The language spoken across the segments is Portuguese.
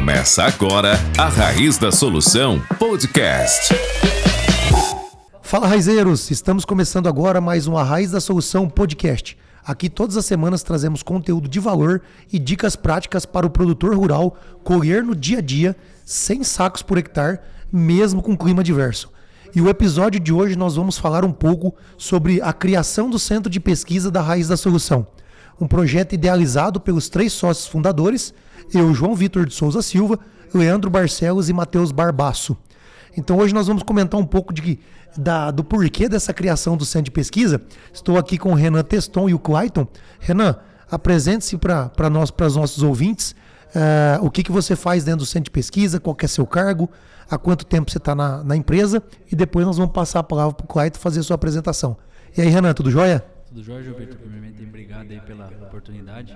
Começa agora a Raiz da Solução Podcast. Fala, raizeiros! Estamos começando agora mais uma Raiz da Solução Podcast. Aqui todas as semanas trazemos conteúdo de valor e dicas práticas para o produtor rural colher no dia a dia, sem sacos por hectare, mesmo com clima adverso. E o episódio de hoje nós vamos falar um pouco sobre a criação do Centro de Pesquisa da Raiz da Solução. Um projeto idealizado pelos 3 sócios fundadores, eu, João Vitor de Souza Silva, Leandro Barcelos e Matheus Barbaço. Então hoje nós vamos comentar um pouco do porquê dessa criação do Centro de Pesquisa. Estou aqui com o Renan Teston e o Clayton. Renan, apresente-se para os nossos ouvintes. O que você faz dentro do Centro de Pesquisa, qual que é seu cargo, há quanto tempo você está na empresa, e depois nós vamos passar a palavra para o Clayton fazer a sua apresentação. E aí, Renan, tudo jóia? Tudo jóia, João Vitor. Primeiramente, obrigado aí pela oportunidade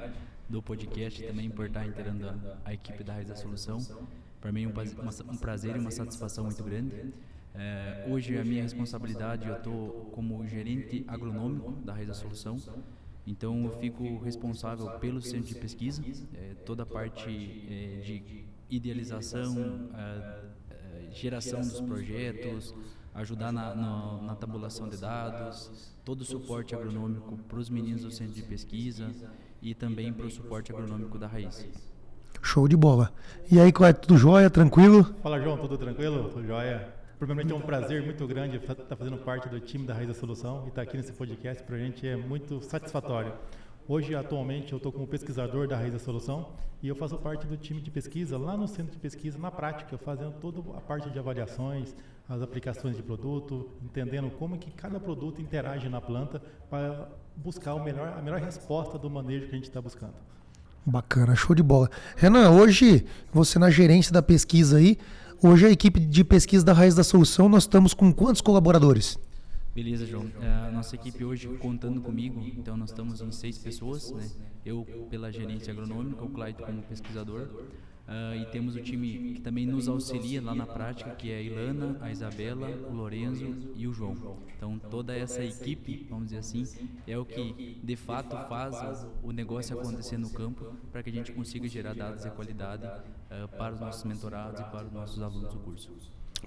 do podcast e também por estar inteirando a equipe da Raiz da Solução. Para mim um prazer e uma satisfação muito grande. Hoje a minha responsabilidade, eu estou como gerente agronômico da Raiz da Solução. Então eu fico responsável pelo centro de pesquisa, toda a parte de idealização, geração dos projetos, ajudar na tabulação de dados, todo o suporte agronômico para os meninos do centro de pesquisa e também para o suporte agronômico da Raiz. Show de bola. E aí, Clayton, tudo jóia, tranquilo? Fala, João, tudo tranquilo? Tudo jóia. Primeiramente é um prazer muito grande estar fazendo parte do time da Raiz da Solução e estar aqui nesse podcast para a gente é muito satisfatório. Hoje, atualmente, eu estou como pesquisador da Raiz da Solução e eu faço parte do time de pesquisa lá no centro de pesquisa, na prática, fazendo toda a parte de avaliações, as aplicações de produto, entendendo como que cada produto interage na planta para buscar a melhor resposta do manejo que a gente está buscando. Bacana, show de bola. Renan, hoje, você na gerência da pesquisa aí, hoje a equipe de pesquisa da Raiz da Solução, nós estamos com quantos colaboradores? Beleza, João. A nossa equipe hoje, contando comigo, então nós estamos em 6 pessoas, né? Eu pela gerência agronômica, o Clayton como pesquisador, e temos o time que também nos auxilia lá na prática, que é a Ilana, a Isabela, o Lorenzo e o João. Então toda essa equipe, vamos dizer assim, é o que de fato faz o negócio acontecer no campo, para que a gente consiga gerar dados de qualidade para os nossos mentorados e para os nossos alunos do curso.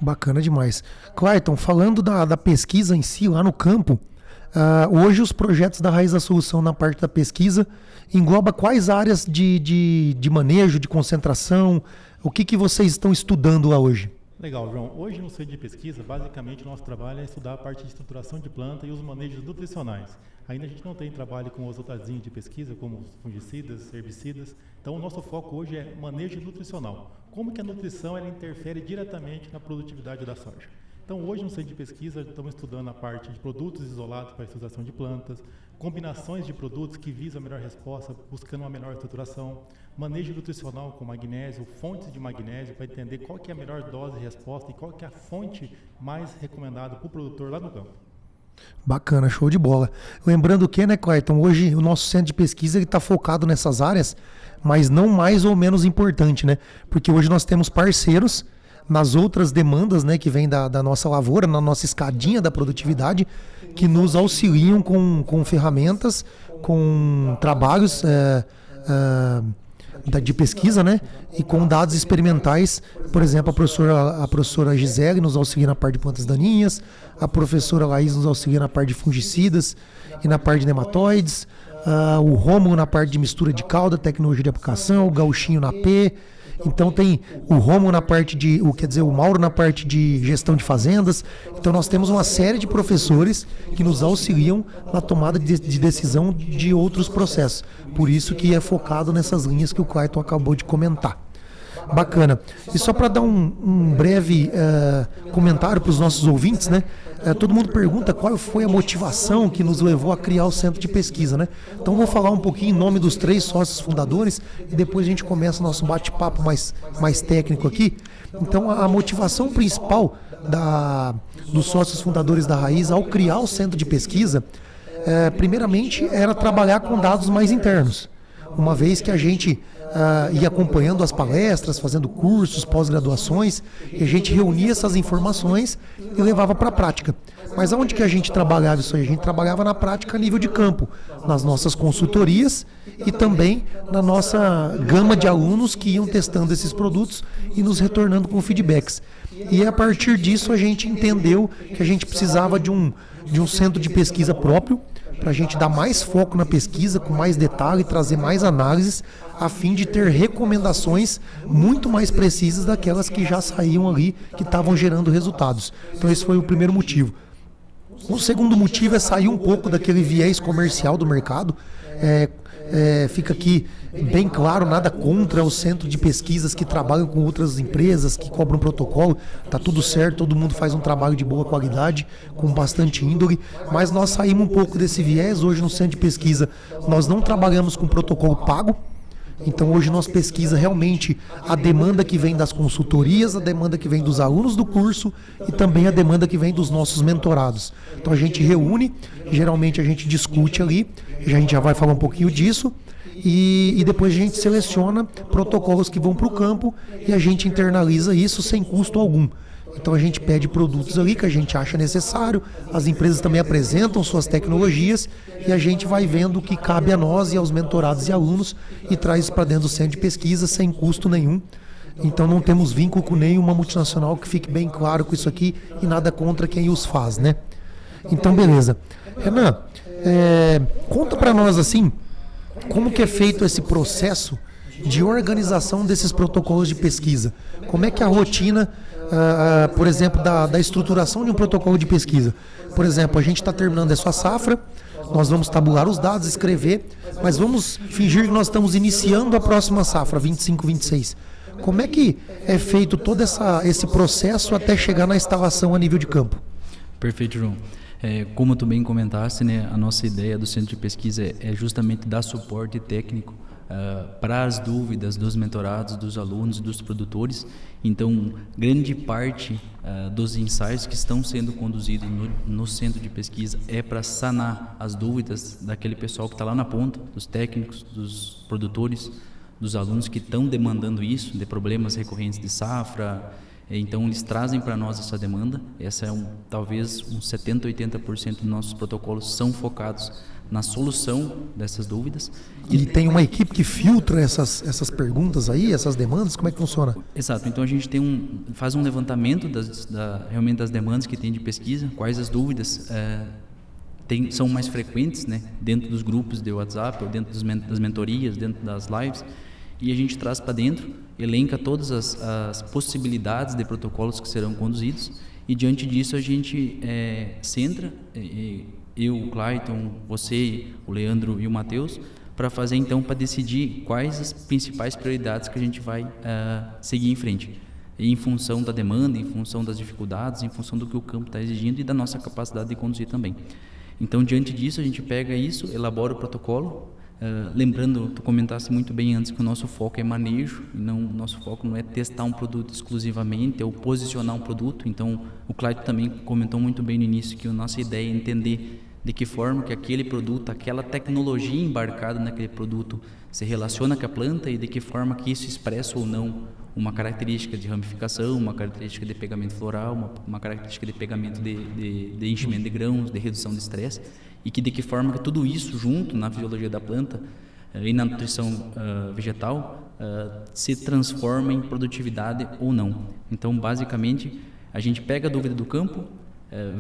Bacana demais. Clayton, falando da pesquisa em si, lá no campo, hoje os projetos da Raiz da Solução na parte da pesquisa engloba quais áreas de manejo, de concentração, o que vocês estão estudando lá hoje? Legal, João. Hoje no centro de pesquisa, basicamente o nosso trabalho é estudar a parte de estruturação de planta e os manejos nutricionais. Ainda a gente não tem trabalho com as outras linhas de pesquisa, como fungicidas, herbicidas. Então o nosso foco hoje é manejo nutricional. Como que a nutrição ela interfere diretamente na produtividade da soja. Então hoje no centro de pesquisa estamos estudando a parte de produtos isolados para a estruturação de plantas, combinações de produtos que visam a melhor resposta, buscando uma melhor estruturação, manejo nutricional com magnésio, fontes de magnésio para entender qual que é a melhor dose de resposta e qual que é a fonte mais recomendada para o produtor lá no campo. Bacana, show de bola. Lembrando que, né, Clayton, hoje o nosso centro de pesquisa está focado nessas áreas, mas não mais ou menos importante, né? Porque hoje nós temos parceiros nas outras demandas, né, que vem da nossa lavoura, na nossa escadinha da produtividade, que nos auxiliam com ferramentas, com trabalhos de pesquisa, né, e com dados experimentais. Por exemplo, a professora Gisele nos auxilia na parte de plantas daninhas, a professora Laís nos auxilia na parte de fungicidas e na parte de nematóides, o Rômulo na parte de mistura de calda, tecnologia de aplicação, o Gauchinho na P. Então tem o Rômulo na parte o Mauro na parte de gestão de fazendas. Então nós temos uma série de professores que nos auxiliam na tomada de decisão de outros processos. Por isso que é focado nessas linhas que o Clayton acabou de comentar. Bacana. E só para dar um breve comentário para os nossos ouvintes, né? Todo mundo pergunta qual foi a motivação que nos levou a criar o centro de pesquisa, né? Então vou falar um pouquinho em nome dos 3 sócios fundadores e depois a gente começa o nosso bate-papo mais técnico aqui. Então a motivação principal dos sócios fundadores da Raiz ao criar o centro de pesquisa, primeiramente era trabalhar com dados mais internos. uma vez que a gente ia acompanhando as palestras, fazendo cursos, pós-graduações, e a gente reunia essas informações e levava para a prática. Mas aonde que a gente trabalhava isso aí? A gente trabalhava na prática a nível de campo, nas nossas consultorias e também na nossa gama de alunos que iam testando esses produtos e nos retornando com feedbacks. E a partir disso a gente entendeu que a gente precisava de um centro de pesquisa próprio, para a gente dar mais foco na pesquisa, com mais detalhe, trazer mais análises, a fim de ter recomendações muito mais precisas daquelas que já saíam ali, que estavam gerando resultados. Então esse foi o primeiro motivo. O segundo motivo é sair um pouco daquele viés comercial do mercado. Fica aqui bem claro, nada contra o centro de pesquisas que trabalham com outras empresas, que cobram protocolo, tá tudo certo, todo mundo faz um trabalho de boa qualidade, com bastante índole, mas nós saímos um pouco desse viés. Hoje no centro de pesquisa nós não trabalhamos com protocolo pago, então hoje nós pesquisa realmente a demanda que vem das consultorias, a demanda que vem dos alunos do curso e também a demanda que vem dos nossos mentorados. Então a gente reúne, geralmente a gente discute ali, a gente já vai falar um pouquinho disso, e depois a gente seleciona protocolos que vão para o campo e a gente internaliza isso sem custo algum. Então a gente pede produtos ali que a gente acha necessário, as empresas também apresentam suas tecnologias e a gente vai vendo o que cabe a nós e aos mentorados e alunos e traz isso para dentro do centro de pesquisa sem custo nenhum. Então não temos vínculo com nenhuma multinacional, que fique bem claro com isso aqui, e nada contra quem os faz, né? Então beleza. Renan, conta para nós assim, como que é feito esse processo de organização desses protocolos de pesquisa? Como é que é a rotina, por exemplo, da estruturação de um protocolo de pesquisa? Por exemplo, a gente está terminando essa safra, nós vamos tabular os dados, escrever, mas vamos fingir que nós estamos iniciando a próxima safra, 25-26. Como é que é feito todo esse processo até chegar na instalação a nível de campo? Perfeito, João. Como tu bem comentaste, né, a nossa ideia do centro de pesquisa é justamente dar suporte técnico para as dúvidas dos mentorados, dos alunos e dos produtores. Então, grande parte dos ensaios que estão sendo conduzidos no centro de pesquisa é para sanar as dúvidas daquele pessoal que está lá na ponta, dos técnicos, dos produtores, dos alunos que estão demandando isso, de problemas recorrentes de safra. Então eles trazem para nós essa demanda. Essa é talvez uns 70%, 80% dos nossos protocolos são focados na solução dessas dúvidas. E tem uma equipe que filtra essas perguntas aí, essas demandas? Como é que funciona? Exato. Então a gente faz um levantamento realmente das demandas que tem de pesquisa, quais as dúvidas são mais frequentes, né, dentro dos grupos de WhatsApp, ou dentro das mentorias, dentro das lives. E a gente traz para dentro, elenca todas as possibilidades de protocolos que serão conduzidos, e diante disso a gente centra, eu, o Clayton, você, o Leandro e o Matheus, para fazer então, para decidir quais as principais prioridades que a gente vai seguir em frente, em função da demanda, em função das dificuldades, em função do que o campo está exigindo e da nossa capacidade de conduzir também. Então, diante disso, a gente pega isso, elabora o protocolo. Lembrando, tu comentaste muito bem antes que o nosso foco é manejo, o nosso foco não é testar um produto exclusivamente, ou posicionar um produto. Então o Clayton também comentou muito bem no início que a nossa ideia é entender de que forma que aquele produto, aquela tecnologia embarcada naquele produto se relaciona com a planta, e de que forma que isso expressa ou não uma característica de ramificação, uma característica de pegamento floral, uma característica de pegamento de enchimento de grãos, de redução de estresse, e que de que forma que tudo isso junto na fisiologia da planta e na nutrição vegetal se transforma em produtividade ou não. Então, basicamente, a gente pega a dúvida do campo,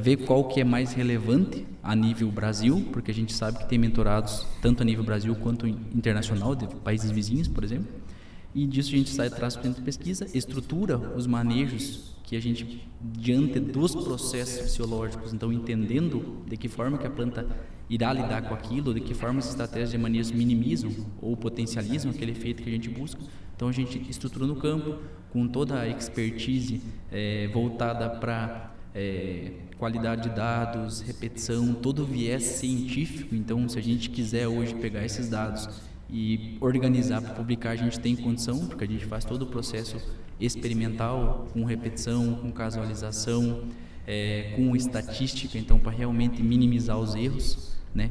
vê qual que é mais relevante a nível Brasil, porque a gente sabe que tem mentorados tanto a nível Brasil quanto internacional, de países vizinhos, por exemplo, e disso a gente sai atrás para dentro de pesquisa, estrutura os manejos que a gente, diante dos processos fisiológicos, então entendendo de que forma que a planta irá lidar com aquilo, de que forma as estratégias de manejo minimizam ou potencializam aquele efeito que a gente busca. Então a gente estrutura no campo com toda a expertise voltada para qualidade de dados, repetição, todo o viés científico. Então, se a gente quiser hoje pegar esses dados e organizar para publicar, a gente tem condição, porque a gente faz todo o processo experimental, com repetição, com casualização, com estatística, então para realmente minimizar os erros. né?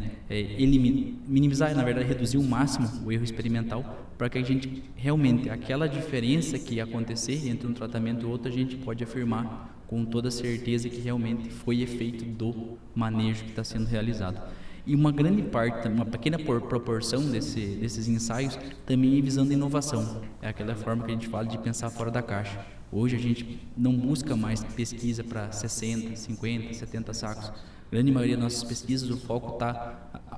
Minimizar, na verdade, reduzir ao máximo o erro experimental, para que a gente realmente, aquela diferença que acontecer entre um tratamento e outro, a gente pode afirmar com toda certeza que realmente foi efeito do manejo que está sendo realizado. E uma grande parte, uma pequena proporção desses ensaios também é visando a inovação. É aquela forma que a gente fala de pensar fora da caixa. Hoje a gente não busca mais pesquisa para 60, 50, 70 sacos. A grande maioria das nossas pesquisas, o foco está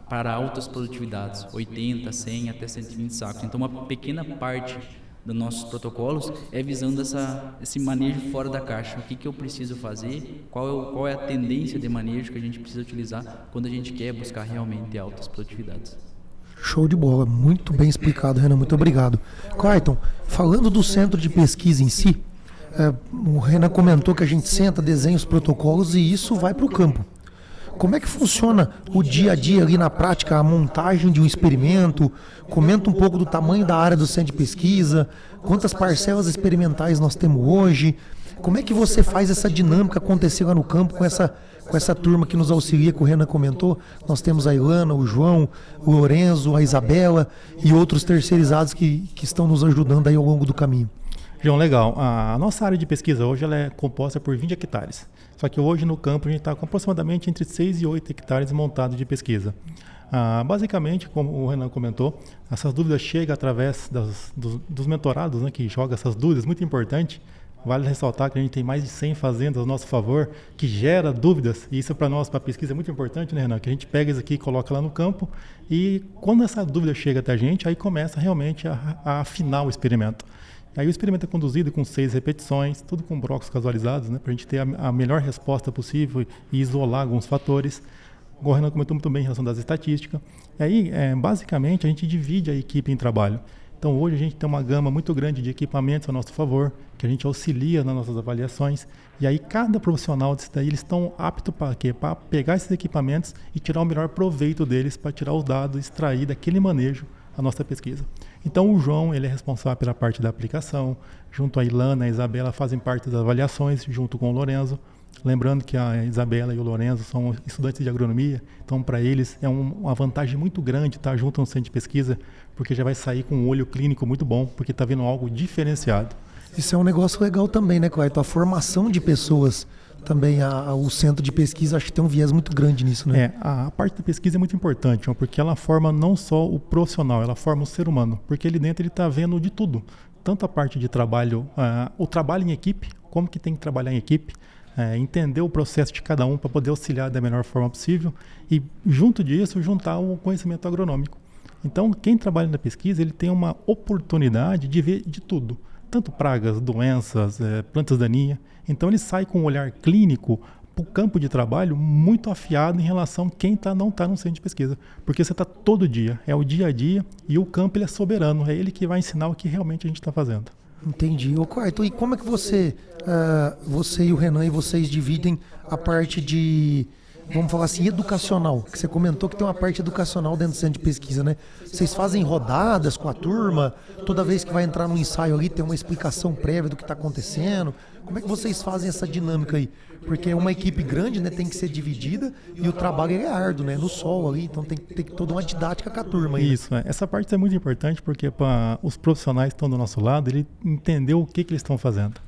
para altas produtividades, 80, 100 até 120 sacos. Então, uma pequena parte dos nossos protocolos é visando esse manejo fora da caixa. O que eu preciso fazer, qual é a tendência de manejo que a gente precisa utilizar quando a gente quer buscar realmente altas produtividades. Show de bola, muito bem explicado, Renan, muito obrigado. Clayton, falando do centro de pesquisa em si, o Renan comentou que a gente senta, desenha os protocolos e isso vai para o campo. Como é que funciona o dia a dia ali na prática, a montagem de um experimento? Comenta um pouco do tamanho da área do centro de pesquisa, quantas parcelas experimentais nós temos hoje, como é que você faz essa dinâmica acontecer lá no campo com essa turma que nos auxilia, que o Renan comentou. Nós temos a Ilana, o João, o Lorenzo, a Isabela e outros terceirizados que estão nos ajudando aí ao longo do caminho. João, legal. A nossa área de pesquisa hoje ela é composta por 20 hectares. Só que hoje no campo a gente está com aproximadamente entre 6 e 8 hectares montados de pesquisa. Basicamente, como o Renan comentou, essas dúvidas chegam através dos mentorados, né, que jogam essas dúvidas, muito importante. Vale ressaltar que a gente tem mais de 100 fazendas a nosso favor, que gera dúvidas, e isso para nós, para a pesquisa, é muito importante, né, Renan? Que a gente pega isso aqui e coloca lá no campo, e quando essa dúvida chega até a gente, aí começa realmente a afinar o experimento. Aí o experimento é conduzido com 6 repetições, tudo com blocos casualizados, né, para a gente ter a melhor resposta possível e isolar alguns fatores. O Renan comentou muito bem em relação das estatísticas. E aí, basicamente, a gente divide a equipe em trabalho. Então, hoje a gente tem uma gama muito grande de equipamentos a nosso favor, que a gente auxilia nas nossas avaliações. E aí, cada profissional disso daí, eles estão aptos para quê? Para pegar esses equipamentos e tirar o melhor proveito deles, para tirar os dados, extrair daquele manejo a nossa pesquisa. Então, o João, ele é responsável pela parte da aplicação, junto a Ilana e a Isabela fazem parte das avaliações, junto com o Lorenzo. Lembrando que a Isabela e o Lorenzo são estudantes de agronomia, então para eles é uma vantagem muito grande estar junto no centro de pesquisa, porque já vai sair com um olho clínico muito bom, porque está vendo algo diferenciado. Isso é um negócio legal também, né, Clayton? A formação de pessoas também, o centro de pesquisa, acho que tem um viés muito grande nisso, né? A parte da pesquisa é muito importante, porque ela forma não só o profissional, ela forma o ser humano, porque ali dentro ele está vendo de tudo, tanto a parte de trabalho, o trabalho em equipe, como que tem que trabalhar em equipe, entender o processo de cada um para poder auxiliar da melhor forma possível e, junto disso, juntar o conhecimento agronômico. Então, quem trabalha na pesquisa, ele tem uma oportunidade de ver de tudo, tanto pragas, doenças, plantas daninhas. Então, ele sai com um olhar clínico para o campo de trabalho muito afiado em relação a quem não está no centro de pesquisa, porque você está todo dia, é o dia a dia e o campo ele é soberano, é ele que vai ensinar o que realmente a gente está fazendo. Entendi. Ô, Clayton, e como é que você e o Renan, e vocês dividem a parte de, vamos falar assim, educacional? Que você comentou que tem uma parte educacional dentro do centro de pesquisa, né? Vocês fazem rodadas com a turma? Toda vez que vai entrar num ensaio ali, tem uma explicação prévia do que está acontecendo? Como é que vocês fazem essa dinâmica aí? Porque uma equipe grande, né, tem que ser dividida e o trabalho é árduo, né, no sol ali, então tem que ter toda uma didática com a turma aí. Isso, essa parte é muito importante porque para os profissionais que estão do nosso lado, ele entendeu o que eles estão fazendo.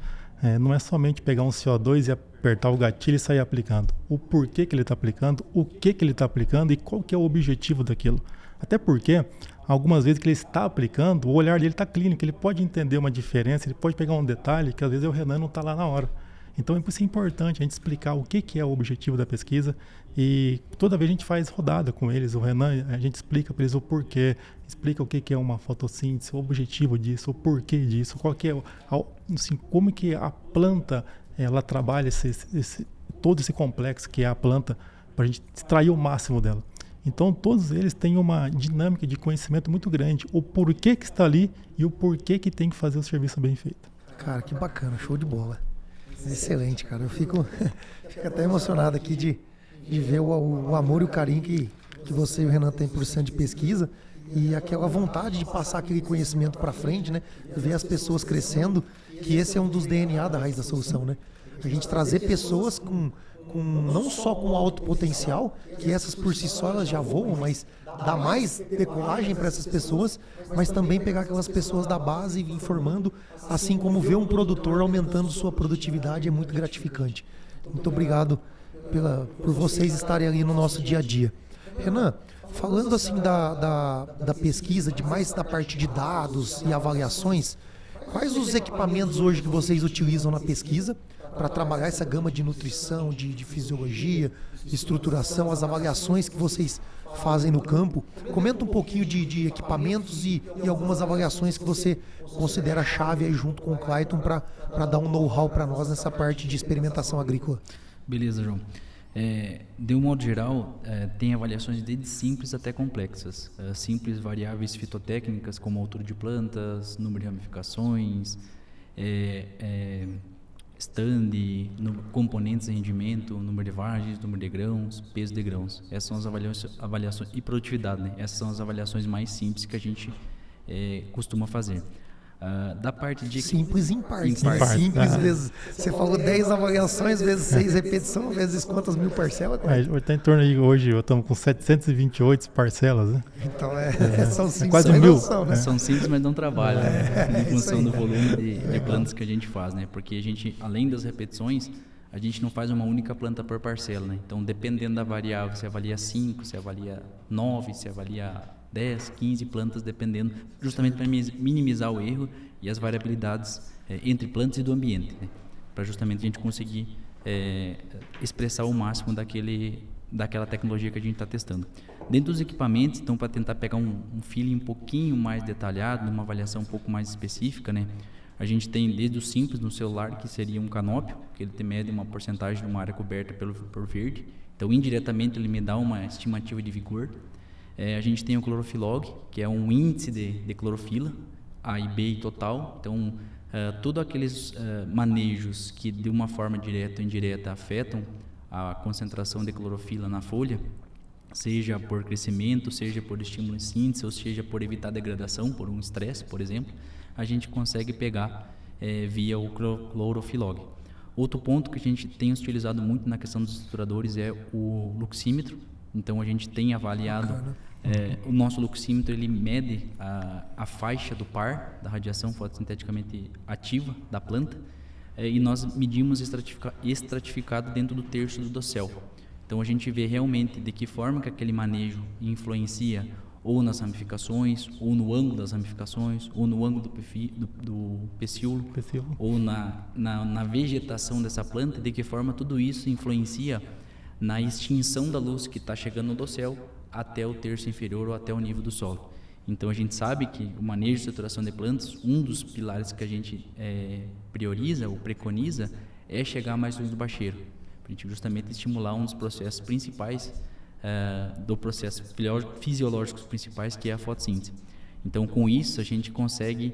Não é somente pegar um CO2 e apertar o gatilho e sair aplicando. O porquê que ele está aplicando, o que ele está aplicando e qual que é o objetivo daquilo. Até porque, algumas vezes que ele está aplicando, o olhar dele está clínico, ele pode entender uma diferença, ele pode pegar um detalhe que às vezes o Renan não está lá na hora. Então, isso é importante a gente explicar o que é o objetivo da pesquisa e toda vez a gente faz rodada com eles. O Renan, a gente explica para eles o porquê, explica o que é uma fotossíntese, o objetivo disso, o porquê disso, qual que é, assim, como que a planta ela trabalha todo esse complexo que é a planta para a gente extrair o máximo dela. Então, todos eles têm uma dinâmica de conhecimento muito grande, o porquê que está ali e o porquê que tem que fazer o serviço bem feito. Cara, que bacana, show de bola. Excelente, cara. Eu fico até emocionado aqui de ver o amor e o carinho que você e o Renan têm por centro de pesquisa e aquela vontade de passar aquele conhecimento para frente, né? Ver as pessoas crescendo, que esse é um dos DNA da Raiz da Solução, né? A gente trazer pessoas com não só com alto potencial, que essas por si só elas já voam, mas dá mais decolagem para essas pessoas, mas também pegar aquelas pessoas da base e vir formando, assim como ver um produtor aumentando sua produtividade é muito gratificante. Muito obrigado por vocês estarem ali no nosso dia a dia. Renan, falando assim da pesquisa, de mais da parte de dados e avaliações, quais os equipamentos hoje que vocês utilizam na pesquisa para trabalhar essa gama de nutrição, de fisiologia, estruturação, as avaliações que vocês fazem no campo? Comenta um pouquinho de equipamentos e algumas avaliações que você considera chave aí junto com o Clayton para dar um know-how para nós nessa parte de experimentação agrícola. Beleza, João. De um modo geral, tem avaliações desde simples até complexas. Simples variáveis fitotécnicas como altura de plantas, número de ramificações, stand, componentes de rendimento, número de vagens, número de grãos, peso de grãos. Essas são as avaliações e produtividade, né? Essas são as avaliações mais simples que a gente costuma fazer. Da parte de simples em partes. Simples vezes. Você falou 10 avaliações, vezes 6 repetição, vezes quantas mil parcelas? Está em torno aí, hoje estamos com 728 parcelas, né? Então são simples. Quase 1000. Né? São simples, mas dão trabalho, né? Em função do volume de plantas que a gente faz, né? Porque a gente, além das repetições, a gente não faz uma única planta por parcela, né? Então, dependendo da variável, você avalia 5, você avalia 9, você avalia 10, 15 plantas, dependendo, justamente para minimizar o erro e as variabilidades entre plantas e do ambiente, né? Para justamente a gente conseguir expressar o máximo daquela tecnologia que a gente está testando. Dentro dos equipamentos, então, para tentar pegar um feeling um pouquinho mais detalhado, uma avaliação um pouco mais específica, né? A gente tem desde o simples no celular, que seria um canópio, que ele mede uma porcentagem de uma área coberta por verde. Então, indiretamente, ele me dá uma estimativa de vigor. A gente tem o clorofilog, que é um índice de clorofila, A e B e total. Então, todos aqueles manejos que de uma forma direta ou indireta afetam a concentração de clorofila na folha, seja por crescimento, seja por estímulo em síntese, ou seja por evitar degradação, por um estresse, por exemplo, a gente consegue pegar via o clorofilog. Outro ponto que a gente tem utilizado muito na questão dos estruturadores é o luxímetro. Então, a gente tem avaliado, o nosso luxímetro, ele mede a faixa do par, da radiação fotossinteticamente ativa da planta, e nós medimos estratificado dentro do terço do dossel. Então, a gente vê realmente de que forma que aquele manejo influencia ou nas ramificações, ou no ângulo das ramificações, ou no ângulo do pecíolo, ou na vegetação dessa planta, de que forma tudo isso influencia na extinção da luz que está chegando no dossel até o terço inferior ou até o nível do solo. Então, a gente sabe que o manejo de estruturação de plantas, um dos pilares que a gente prioriza ou preconiza é chegar mais luz no bacheiro, para a gente justamente estimular um dos processos principais do processo fisiológicos principais, que é a fotossíntese. Então, com isso, a gente consegue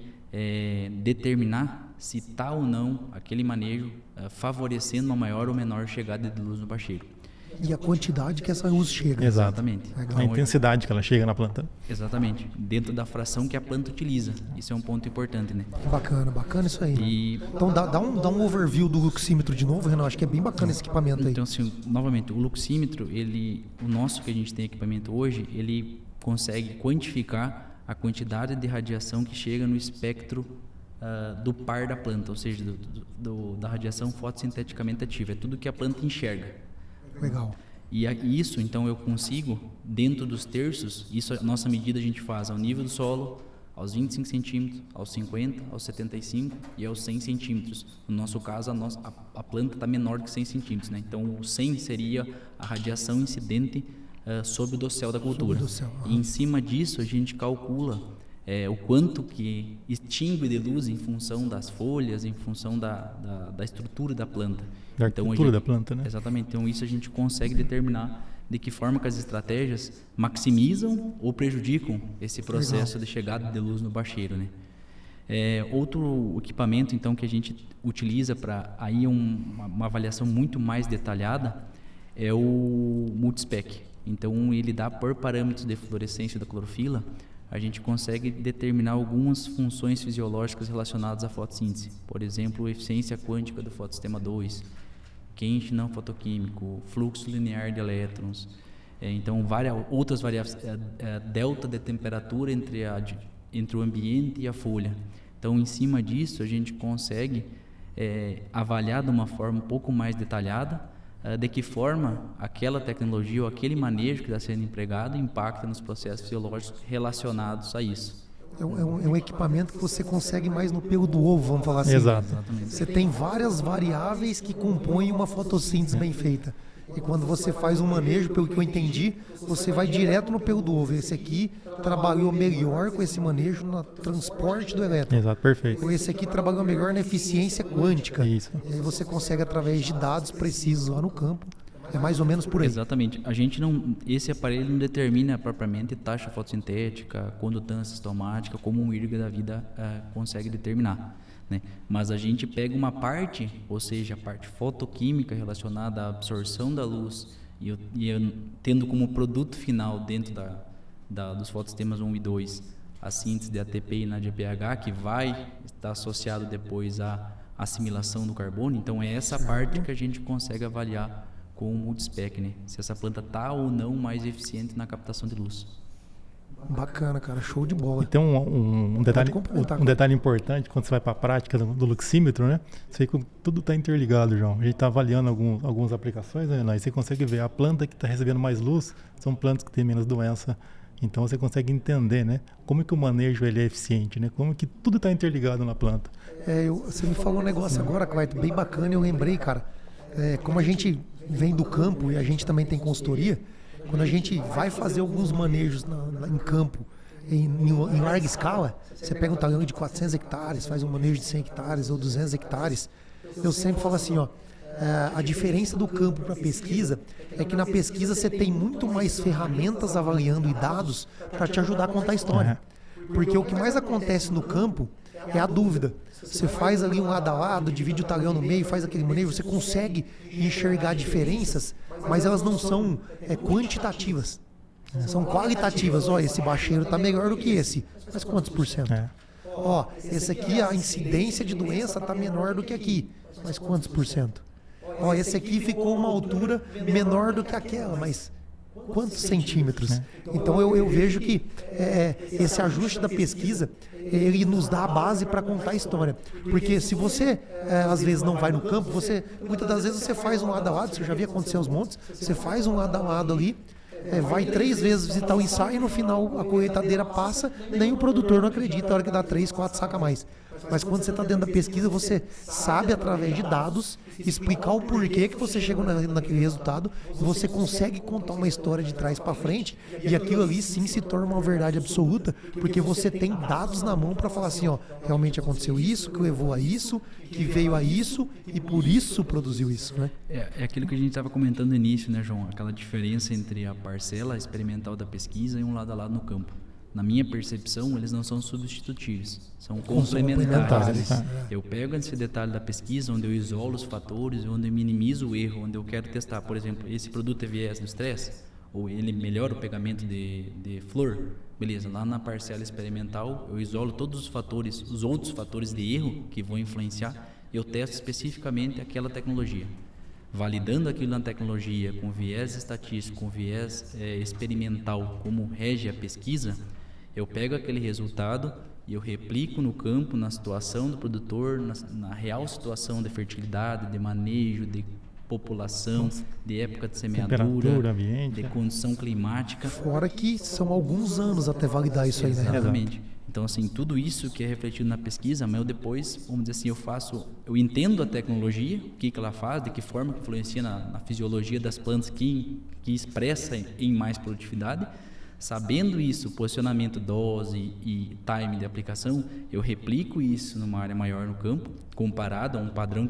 determinar se está ou não aquele manejo favorecendo uma maior ou menor chegada de luz no bacheiro. E a quantidade que essa luz chega. Exatamente. A intensidade que ela chega na planta. Exatamente. Dentro da fração que a planta utiliza. Isso é um ponto importante, né? Bacana isso aí. Então dá um overview do luxímetro de novo, Renan. Acho que é bem bacana esse equipamento aí. Então, assim, novamente, o luxímetro, o nosso que a gente tem equipamento hoje, ele consegue quantificar a quantidade de radiação que chega no espectro do par da planta, ou seja, da radiação fotossinteticamente ativa. É tudo que a planta enxerga. Legal. E isso, então, eu consigo, dentro dos terços, isso a nossa medida a gente faz ao nível do solo, aos 25 centímetros, aos 50, aos 75 e aos 100 centímetros. No nosso caso, a planta está menor que 100 centímetros, né? Então, o 100 seria a radiação incidente sobre o dossel da cultura. E em cima disso, a gente calcula o quanto que extingue de luz em função das folhas, em função da estrutura da planta. Da estrutura da planta, né? Exatamente. Então, isso a gente consegue determinar de que forma que as estratégias maximizam ou prejudicam esse processo de chegada de luz no bacheiro, né? Outro equipamento, então, que a gente utiliza para aí uma avaliação muito mais detalhada é o multispec. Então, ele dá por parâmetros de fluorescência da clorofila, a gente consegue determinar algumas funções fisiológicas relacionadas à fotossíntese. Por exemplo, a eficiência quântica do fotossistema 2, quente não fotoquímico, fluxo linear de elétrons, então outras variáveis, delta de temperatura entre o ambiente e a folha. Então, em cima disso, a gente consegue avaliar de uma forma um pouco mais detalhada de que forma aquela tecnologia ou aquele manejo que está sendo empregado impacta nos processos fisiológicos relacionados a isso. É um equipamento que você consegue mais no pelo do ovo, vamos falar assim. Exatamente. Você tem várias variáveis que compõem uma fotossíntese bem feita. E quando você faz um manejo, pelo que eu entendi, você vai direto no pelo do ovo. Esse aqui trabalhou melhor com esse manejo no transporte do elétron. Exato, perfeito. Esse aqui trabalhou melhor na eficiência quântica. Isso. E aí você consegue, através de dados precisos lá no campo, é mais ou menos por aí. Exatamente. Esse aparelho não determina propriamente taxa fotossintética, condutância estomática, como um IRGA da vida consegue determinar, né? Mas a gente pega uma parte, ou seja, a parte fotoquímica relacionada à absorção da luz e tendo como produto final dentro dos fotossistemas 1 e 2 a síntese de ATP e NADPH, que vai estar associado depois à assimilação do carbono. Então é essa parte que a gente consegue avaliar com o multispec, né? Se essa planta está ou não mais eficiente na captação de luz. Bacana, cara, show de bola. E tem um detalhe importante quando você vai para a prática do luxímetro, né? Você vê que tudo está interligado, João. A gente está avaliando algumas aplicações, né? Aí você consegue ver a planta que está recebendo mais luz são plantas que têm menos doença. Então você consegue entender, né? Como que o manejo ele é eficiente, né? Como que tudo está interligado na planta. Você me falou um negócio agora, Clayton, bem bacana. Eu lembrei, cara, como a gente vem do campo e a gente também tem consultoria, quando a gente vai fazer alguns manejos em campo, em larga escala, você pega um talhão de 400 hectares, faz um manejo de 100 hectares ou 200 hectares, eu sempre falo assim, a diferença do campo para a pesquisa é que na pesquisa você tem muito mais ferramentas avaliando e dados para te ajudar a contar a história. Porque o que mais acontece no campo é a dúvida. Você faz ali um lado a lado, divide o talhão no meio, faz aquele manejo, você consegue enxergar diferenças, mas elas não são quantitativas, são qualitativas. Esse bacheiro está melhor do que esse, mas quantos por cento? Esse aqui, a incidência de doença está menor do que aqui, mas quantos por cento? Esse aqui ficou uma altura menor do que aquela, mas quantos centímetros? Então eu vejo que esse ajuste da pesquisa, ele nos dá a base para contar a história. Porque se você, às vezes, não vai no campo, muitas das vezes você faz um lado a lado, você já viu acontecer aos montes, você faz um lado a lado ali, vai 3 vezes visitar o ensaio e no final a colheitadeira passa, nem o produtor não acredita, a hora que dá 3, 4 saca mais. Mas quando você está dentro da pesquisa, você sabe, através de dados, explicar o porquê que você chegou naquele resultado, e você consegue contar uma história de trás para frente, e aquilo ali sim se torna uma verdade absoluta, porque você tem dados na mão para falar assim, realmente aconteceu isso, que levou a isso, que veio a isso, e por isso produziu isso, né? É aquilo que a gente estava comentando no início, né, João? Aquela diferença entre a parcela experimental da pesquisa e um lado a lado no campo. Na minha percepção, eles não são substitutivos, são complementares. Eu pego esse detalhe da pesquisa, onde eu isolo os fatores, onde eu minimizo o erro, onde eu quero testar, por exemplo, esse produto é viés do estresse, ou ele melhora o pegamento de flor. Beleza, lá na parcela experimental, eu isolo todos os fatores, os outros fatores de erro que vão influenciar, e eu testo especificamente aquela tecnologia. Validando aquilo na tecnologia, com viés estatístico, com viés experimental, como rege a pesquisa, eu pego aquele resultado e eu replico no campo, na situação do produtor, na real situação de fertilidade, de manejo, de população, de época de semeadura, ambiente, de condição climática. Fora que são alguns anos até validar isso aí, né? Exatamente. Então, assim, tudo isso que é refletido na pesquisa, mas eu depois, vamos dizer assim, eu entendo a tecnologia, o que ela faz, de que forma que influencia na fisiologia das plantas que expressa em mais produtividade. Sabendo isso, posicionamento, dose e time de aplicação, eu replico isso numa área maior no campo, comparado a um padrão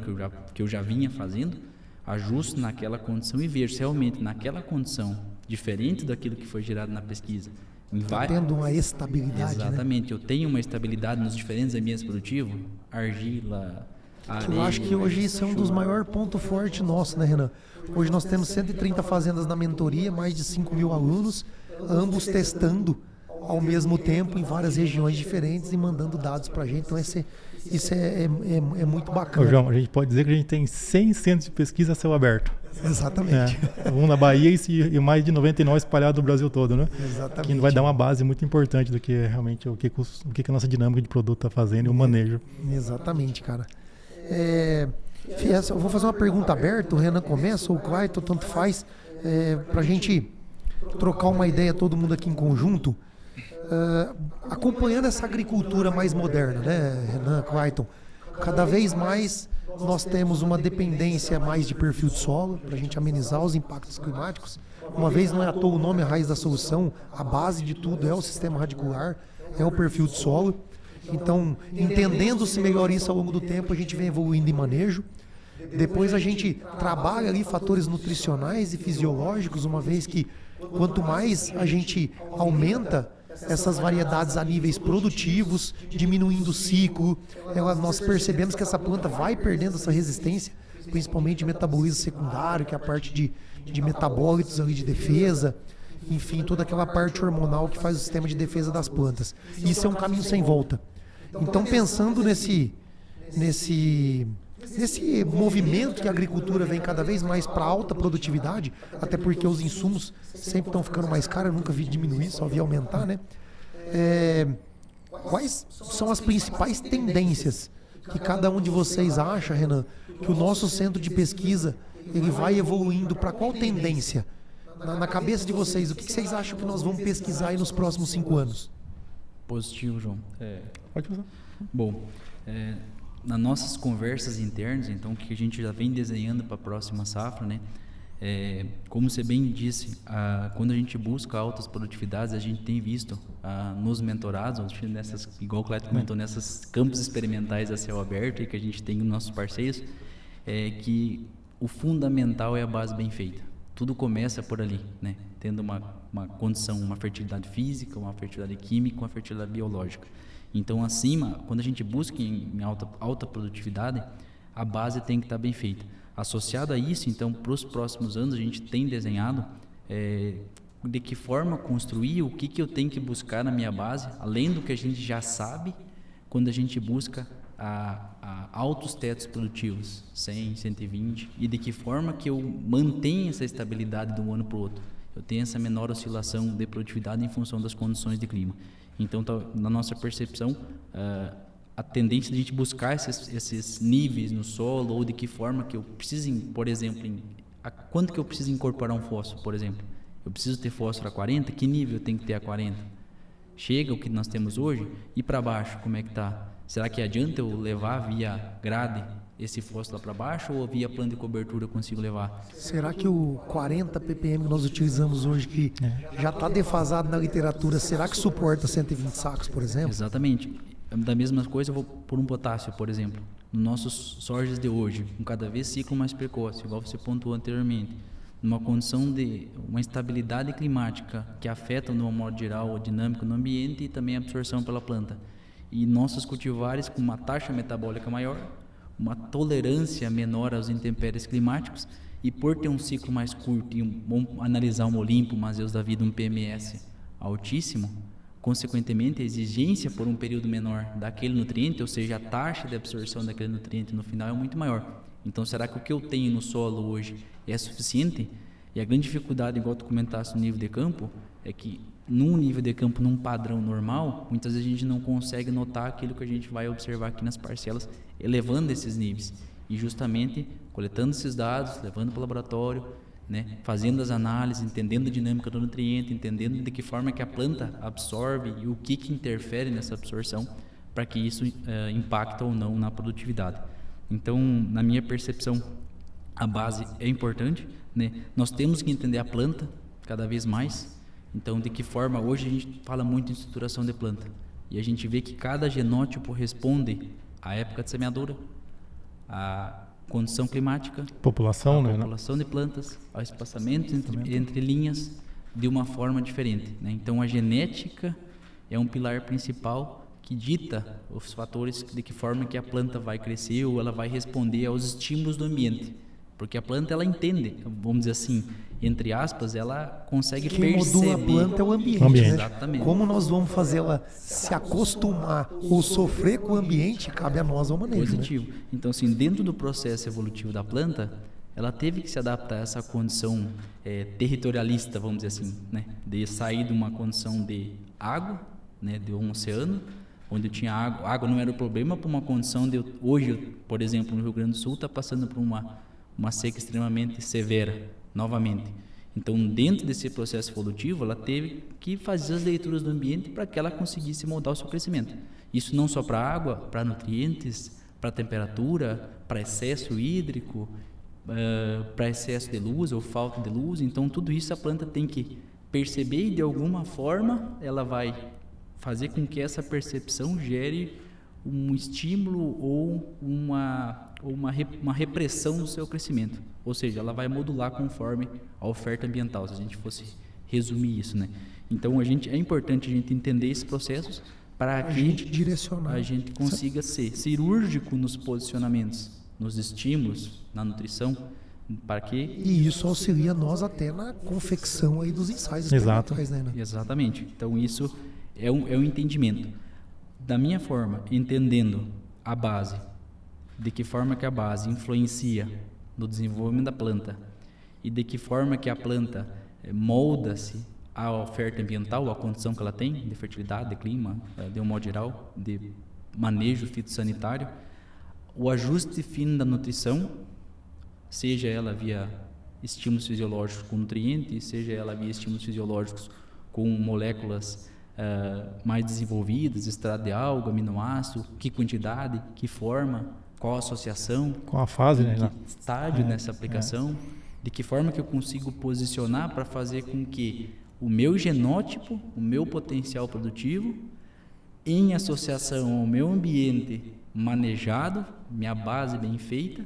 que eu já vinha fazendo, ajusto naquela condição e vejo se realmente naquela condição, diferente daquilo que foi gerado na pesquisa, tendo uma estabilidade. Exatamente, né? Eu tenho uma estabilidade nos diferentes ambientes produtivos, argila, areia. Eu acho que hoje isso é um dos maiores pontos fortes nossos, né, Renan? Hoje nós temos 130 fazendas na mentoria, mais de 5 mil alunos, ambos testando ao mesmo tempo em várias regiões diferentes e mandando dados para a gente. Então isso é muito bacana. Ô, João, a gente pode dizer que a gente tem 100 centros de pesquisa a céu aberto. Exatamente. Um na Bahia e mais de 99 espalhados no Brasil todo, né? Exatamente. Que vai dar uma base muito importante do que é realmente o que a nossa dinâmica de produto está fazendo e o manejo. Exatamente, cara. Eu vou fazer uma pergunta aberta, o Renan começa, ou o Clayton, tanto faz, para a gente trocar uma ideia, todo mundo aqui em conjunto, acompanhando essa agricultura mais moderna, né, Renan, Clayton? Cada vez mais nós temos uma dependência mais de perfil de solo, para a gente amenizar os impactos climáticos. Uma vez, não é à toa o nome, a raiz da solução, a base de tudo é o sistema radicular, é o perfil de solo. Então, entendendo-se melhor isso ao longo do tempo, a gente vem evoluindo em manejo. Depois a gente trabalha ali fatores nutricionais e fisiológicos, uma vez que quanto mais a gente aumenta essas variedades a níveis produtivos, diminuindo o ciclo, nós percebemos que essa planta vai perdendo essa resistência, principalmente de metabolismo secundário, que é a parte de metabólitos ali de defesa, enfim, toda aquela parte hormonal que faz o sistema de defesa das plantas. Isso é um caminho sem volta. Então, pensando nesse movimento que a agricultura vem cada vez mais para alta produtividade, até porque os insumos sempre estão ficando mais caros, eu nunca vi diminuir, só vi aumentar, né? Quais são as principais tendências que cada um de vocês acha, Renan, que o nosso centro de pesquisa ele vai evoluindo para qual tendência? Na cabeça de vocês, o que vocês acham que nós vamos pesquisar aí nos próximos 5 anos? Positivo, João. Pode fazer. Bom, nas nossas conversas internas, então, que a gente já vem desenhando para a próxima safra, né? Como você bem disse, quando a gente busca altas produtividades, a gente tem visto nos mentorados, igual o Cleiton comentou, nessas campos experimentais a céu aberto e que a gente tem nos nossos parceiros, que o fundamental é a base bem feita. Tudo começa por ali, né? Tendo uma condição, uma fertilidade física, uma fertilidade química, uma fertilidade biológica. Então, acima, quando a gente busca em alta produtividade, a base tem que estar bem feita. Associado a isso, então, para os próximos anos, a gente tem desenhado de que forma construir, o que eu tenho que buscar na minha base, além do que a gente já sabe, quando a gente busca altos tetos produtivos, 100, 120, e de que forma que eu mantenho essa estabilidade de um ano para o outro. Eu tenho essa menor oscilação de produtividade em função das condições de clima. Então, na nossa percepção, a tendência de a gente buscar esses níveis no solo, ou de que forma que eu preciso, por exemplo, quanto que eu preciso incorporar um fósforo, por exemplo. Eu preciso ter fósforo a 40, que nível eu tenho que ter a 40? Chega o que nós temos hoje, e para baixo, como é que está? Será que adianta eu levar via grade esse fósforo lá para baixo, ou via plano de cobertura eu consigo levar? Será que o 40 ppm que nós utilizamos hoje, que já está defasado na literatura, será que suporta 120 sacos, por exemplo? Exatamente. Da mesma coisa, eu vou por um potássio, por exemplo. Nos nossos sojas de hoje, com cada vez ciclo mais precoce, igual você pontuou anteriormente, numa condição de uma estabilidade climática que afeta, de um modo geral, a dinâmica no ambiente e também a absorção pela planta. E nossos cultivares com uma taxa metabólica maior, uma tolerância menor aos intempéries climáticos, e por ter um ciclo mais curto e vamos analisar um Olimpo, um Mazeus da vida, um PMS altíssimo, consequentemente a exigência por um período menor daquele nutriente, ou seja, a taxa de absorção daquele nutriente no final é muito maior. Então, será que o que eu tenho no solo hoje é suficiente? E a grande dificuldade, igual tu comentaste no nível de campo, é que num nível de campo, num padrão normal, muitas vezes a gente não consegue notar aquilo que a gente vai observar aqui nas parcelas, elevando esses níveis. E justamente coletando esses dados, levando para o laboratório, né, fazendo as análises, entendendo a dinâmica do nutriente, entendendo de que forma que a planta absorve e o que interfere nessa absorção, para que isso impacta ou não na produtividade. Então, na minha percepção, a base é importante, né? Nós temos que entender a planta cada vez mais. Então, de que forma, hoje a gente fala muito em estruturação de planta, e a gente vê que cada genótipo responde à época de semeadura, à condição climática, população de plantas, ao espaçamento entre linhas, de uma forma diferente, né? Então, a genética é um pilar principal que dita os fatores de que forma que a planta vai crescer ou ela vai responder aos estímulos do ambiente. Porque a planta, ela entende, vamos dizer assim, entre aspas, ela consegue Quem perceber. modula a planta é o ambiente. Né? Exatamente. Como nós vamos fazer ela se acostumar ou sofrer com o ambiente, cabe a nós ao manejo. Positivo. Né? Então, assim, dentro do processo evolutivo da planta, ela teve que se adaptar a essa condição territorialista, vamos dizer assim, né? De sair de uma condição de água, né? De um oceano, onde tinha água. Água não era o problema, para uma condição de hoje, por exemplo, no Rio Grande do Sul, está passando por uma seca extremamente severa, novamente. Então, dentro desse processo evolutivo, ela teve que fazer as leituras do ambiente para que ela conseguisse moldar o seu crescimento. Isso não só para água, para nutrientes, para temperatura, para excesso hídrico, para excesso de luz ou falta de luz. Então, tudo isso a planta tem que perceber e, de alguma forma, ela vai fazer com que essa percepção gere um estímulo ou uma repressão do seu crescimento. Ou seja, ela vai modular conforme a oferta ambiental, se a gente fosse resumir isso, né? Então, é importante a gente entender esses processos para que a gente consiga ser cirúrgico nos posicionamentos, nos estímulos, na nutrição, para que... E isso auxilia nós até na confecção aí dos ensaios experimentais, né? Exatamente. Então, isso é um entendimento. Da minha forma, entendendo a base, de que forma que a base influencia no desenvolvimento da planta e de que forma que a planta molda-se à oferta ambiental, à condição que ela tem, de fertilidade, de clima, de um modo geral, de manejo fitossanitário, o ajuste fino da nutrição, seja ela via estímulos fisiológicos com nutrientes, seja ela via estímulos fisiológicos com moléculas mais desenvolvidas, extrato de alga, aminoácido, que quantidade, que forma, qual a associação, qual a fase, né? Que estágio nessa aplicação, de que forma que eu consigo posicionar para fazer com que o meu genótipo, o meu potencial produtivo, em associação ao meu ambiente manejado, minha base bem feita,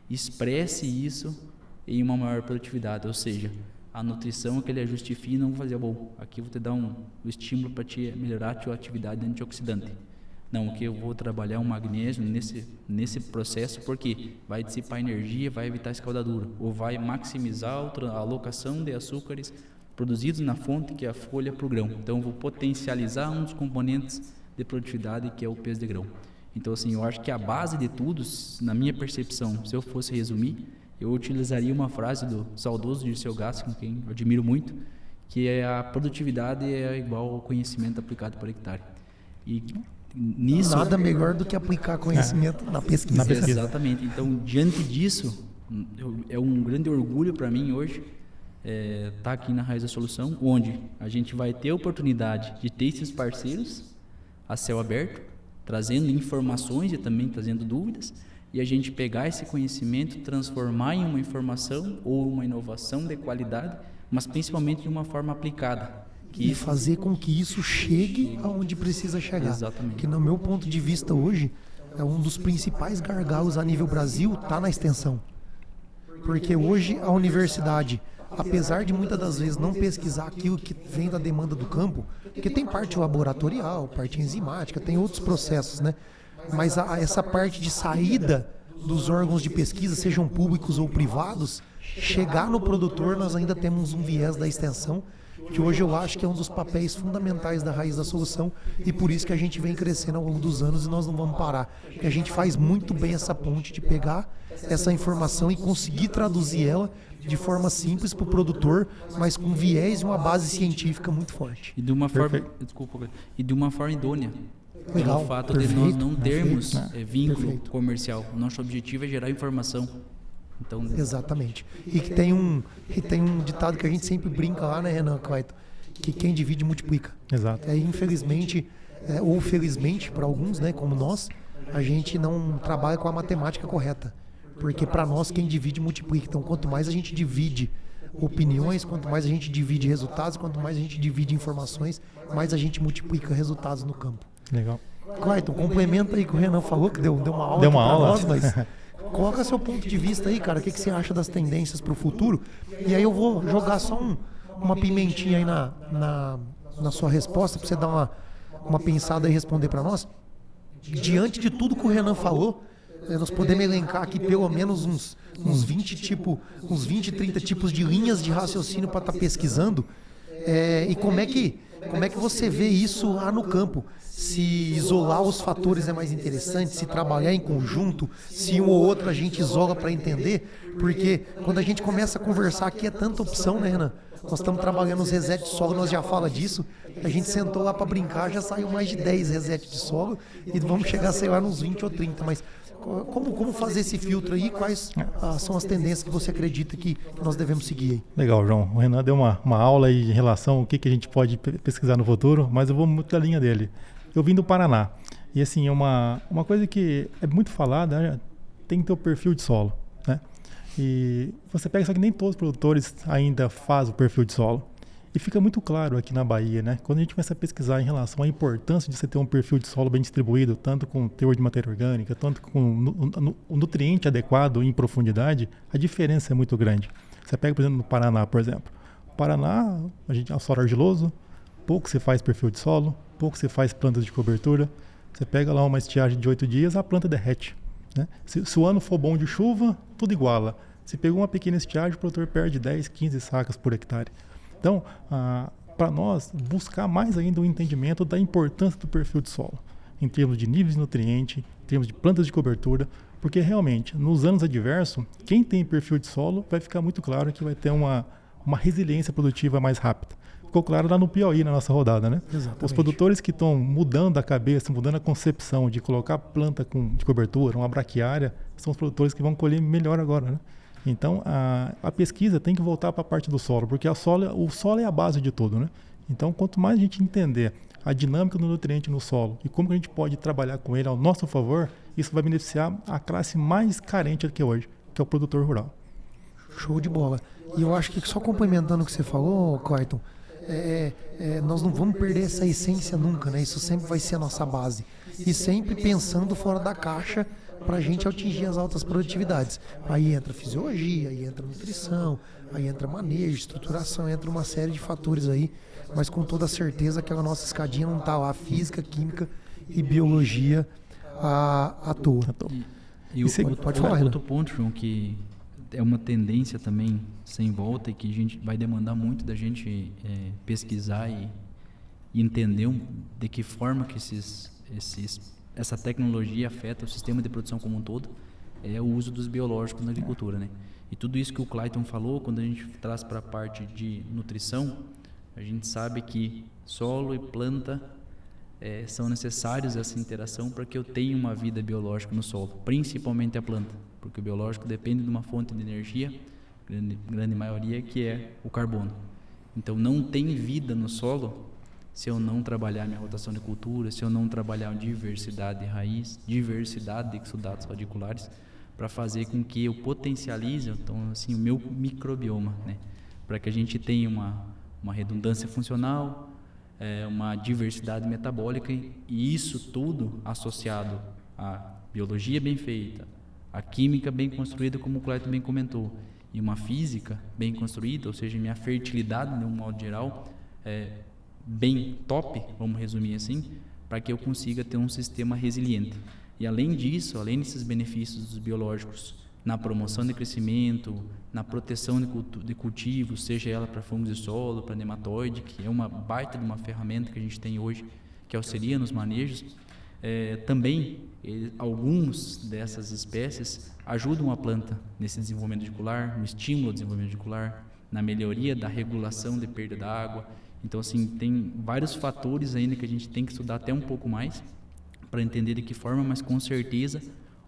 expresse isso em uma maior produtividade. Ou seja, a nutrição, aquele ajuste fino, vou fazer, aqui eu vou te dar um estímulo para te melhorar a tua atividade antioxidante. Não, aqui eu vou trabalhar um magnésio nesse processo, porque vai dissipar energia, vai evitar escaldadura, ou vai maximizar a alocação de açúcares produzidos na fonte, que é a folha para o grão. Então, eu vou potencializar um dos componentes de produtividade, que é o peso de grão. Então, assim, eu acho que a base de tudo, na minha percepção, se eu fosse resumir, eu utilizaria uma frase do saudoso Dirceu Gassi, com quem eu admiro muito, que é: a produtividade é igual ao conhecimento aplicado por hectare. E nisso, nada melhor do que aplicar conhecimento na pesquisa. Exatamente. Então, diante disso, é um grande orgulho para mim hoje estar aqui na Raiz da Solução, onde a gente vai ter a oportunidade de ter esses parceiros a céu aberto, trazendo informações e também trazendo dúvidas, e a gente pegar esse conhecimento, transformar em uma informação ou uma inovação de qualidade, mas principalmente de uma forma aplicada. E fazer com que isso chegue aonde precisa chegar. Exatamente. Que, no meu ponto de vista hoje, é um dos principais gargalos a nível Brasil, está na extensão. Porque hoje a universidade, apesar de muitas das vezes não pesquisar aquilo que vem da demanda do campo, porque tem parte laboratorial, parte enzimática, tem outros processos, né? Mas essa parte de saída dos órgãos de pesquisa, sejam públicos ou privados, chegar no produtor, nós ainda temos um viés da extensão, que hoje eu acho que é um dos papéis fundamentais da Raiz da Solução, e por isso que a gente vem crescendo ao longo dos anos e nós não vamos parar. Porque a gente faz muito bem essa ponte de pegar essa informação e conseguir traduzir ela de forma simples para o produtor, mas com viés e uma base científica muito forte. E de uma forma idônea. Legal, Pelo fato perfeito, de nós não termos vínculo perfeito. comercial. Nosso objetivo é gerar informação. Então, exatamente. E que tem um ditado que a gente sempre brinca lá, né, Renan Clayton? Que quem divide multiplica. Exato. Infelizmente, ou felizmente para alguns, né, como nós, a gente não trabalha com a matemática correta. Porque para nós quem divide multiplica. Então, quanto mais a gente divide opiniões, quanto mais a gente divide resultados, quanto mais a gente divide informações, mais a gente multiplica resultados no campo. Legal. Clayton, complementa aí que o Renan falou, que deu uma aula para nós, mas coloca seu ponto de vista aí, cara. O que você acha das tendências para o futuro? E aí eu vou jogar só uma pimentinha aí na sua resposta, para você dar uma pensada e responder para nós. Diante de tudo que o Renan falou, nós podemos elencar aqui pelo menos uns 20, 30 tipos de linhas de raciocínio para estar pesquisando. E como é que você vê isso lá no campo? Se isolar os fatores é mais interessante, se trabalhar em conjunto, se um ou outro a gente isola para entender, porque quando a gente começa a conversar aqui é tanta opção, né, Renan? Nós estamos trabalhando os resets de solo, nós já fala disso, a gente sentou lá para brincar, já saiu mais de 10 resets de solo e vamos chegar, sei lá, nos 20 ou 30, mas como fazer esse filtro aí? Quais são as tendências que você acredita que nós devemos seguir aí? Legal, João. O Renan deu uma aula aí em relação ao que a gente pode pesquisar no futuro, mas eu vou muito da linha dele. Eu vim do Paraná. E assim, uma coisa que é muito falada, né? Tem que ter o perfil de solo, né? E você pega, só que nem todos os produtores ainda fazem o perfil de solo. E fica muito claro aqui na Bahia, né? Quando a gente começa a pesquisar em relação à importância de você ter um perfil de solo bem distribuído, tanto com teor de matéria orgânica, tanto com o nutriente adequado em profundidade, a diferença é muito grande. Você pega, por exemplo, no Paraná, por exemplo. No Paraná, a solo argiloso, pouco você faz perfil de solo, pouco você faz plantas de cobertura. Você pega lá uma estiagem de 8 dias, a planta derrete, né? Se o ano for bom de chuva, tudo iguala. Se pegou uma pequena estiagem, o produtor perde 10, 15 sacas por hectare. Então, para nós, buscar mais ainda o entendimento da importância do perfil de solo, em termos de níveis de nutriente, em termos de plantas de cobertura, porque realmente, nos anos adversos, quem tem perfil de solo vai ficar muito claro que vai ter uma resiliência produtiva mais rápida. Ficou claro lá no Piauí, na nossa rodada, né? Exatamente. Os produtores que estão mudando a cabeça, mudando a concepção de colocar planta de cobertura, uma braquiária, são os produtores que vão colher melhor agora, né? Então, a pesquisa tem que voltar para a parte do solo, porque o solo é a base de tudo, né? Então, quanto mais a gente entender a dinâmica do nutriente no solo e como que a gente pode trabalhar com ele ao nosso favor, isso vai beneficiar a classe mais carente que é hoje, que é o produtor rural. Show de bola. E eu acho que só complementando o que você falou, Clayton, nós não vamos perder essa essência nunca, né? Isso sempre vai ser a nossa base. E sempre pensando fora da caixa para a gente atingir as altas produtividades. Aí entra fisiologia, aí entra nutrição, aí entra manejo, estruturação, entra uma série de fatores aí, mas com toda certeza aquela nossa escadinha não está lá, física, química e biologia à toa. Pode falar, outro ponto, João, que é uma tendência também sem volta e que a gente vai demandar muito da gente pesquisar e entender de que forma que essa tecnologia afeta o sistema de produção como um todo, é o uso dos biológicos na agricultura, né? E tudo isso que o Clayton falou, quando a gente traz para a parte de nutrição, a gente sabe que solo e planta são necessários essa interação para que eu tenha uma vida biológica no solo, principalmente a planta, porque o biológico depende de uma fonte de energia, grande maioria, que é o carbono. Então não tem vida no solo se eu não trabalhar minha rotação de cultura, se eu não trabalhar diversidade de raiz, diversidade de exudatos radiculares, para fazer com que eu potencialize, então, assim, o meu microbioma, né? Para que a gente tenha uma redundância funcional, uma diversidade metabólica, e isso tudo associado à biologia bem feita, à química bem construída, como o Clayton bem comentou, e uma física bem construída, ou seja, minha fertilidade, de um modo geral, bem top, vamos resumir assim, para que eu consiga ter um sistema resiliente. E além disso, além desses benefícios dos biológicos na promoção de crescimento, na proteção de cultivos, seja ela para fungos de solo, para nematóide, que é uma baita de uma ferramenta que a gente tem hoje, que auxilia nos manejos, também alguns dessas espécies ajudam a planta nesse desenvolvimento radicular, no estímulo ao desenvolvimento radicular, na melhoria da regulação de perda da água. Então, assim, tem vários fatores ainda que a gente tem que estudar até um pouco mais para entender de que forma, mas com certeza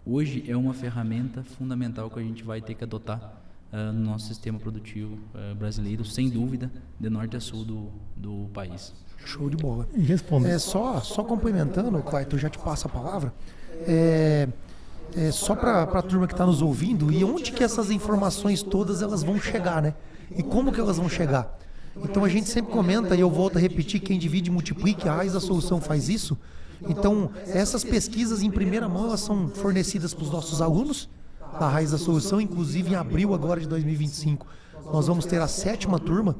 hoje é uma ferramenta fundamental que a gente vai ter que adotar no nosso sistema produtivo brasileiro, sem dúvida, de norte a sul do país. Show de bola. E responde. Só complementando, Clayton, eu já te passo a palavra. Só para a turma que está nos ouvindo, e onde que essas informações todas elas vão chegar, né? E como que elas vão chegar? Então a gente sempre comenta, e eu volto a repetir, quem divide multiplica, a Raiz da Solução faz isso. Então essas pesquisas em primeira mão, elas são fornecidas para os nossos alunos da Raiz da Solução, inclusive em abril agora de 2025, nós vamos ter a 7ª turma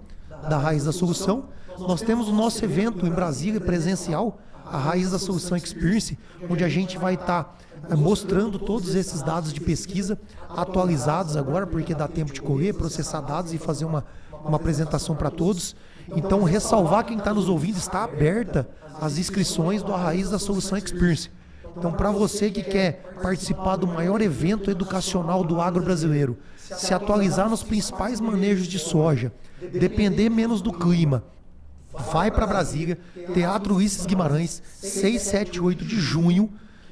da Raiz da Solução. Nós temos o nosso evento em Brasília, presencial, a Raiz da Solução Experience, onde a gente vai estar mostrando todos esses dados de pesquisa atualizados agora, porque dá tempo de colher, processar dados e fazer uma apresentação para todos. Então, ressalvar quem está nos ouvindo, está aberta as inscrições do A Raiz da Solução Experience. Então, para você que quer participar do maior evento educacional do agro brasileiro, se atualizar nos principais manejos de soja, depender menos do clima, vai para Brasília, Teatro Ulisses Guimarães, 6, 7 e 8 de junho,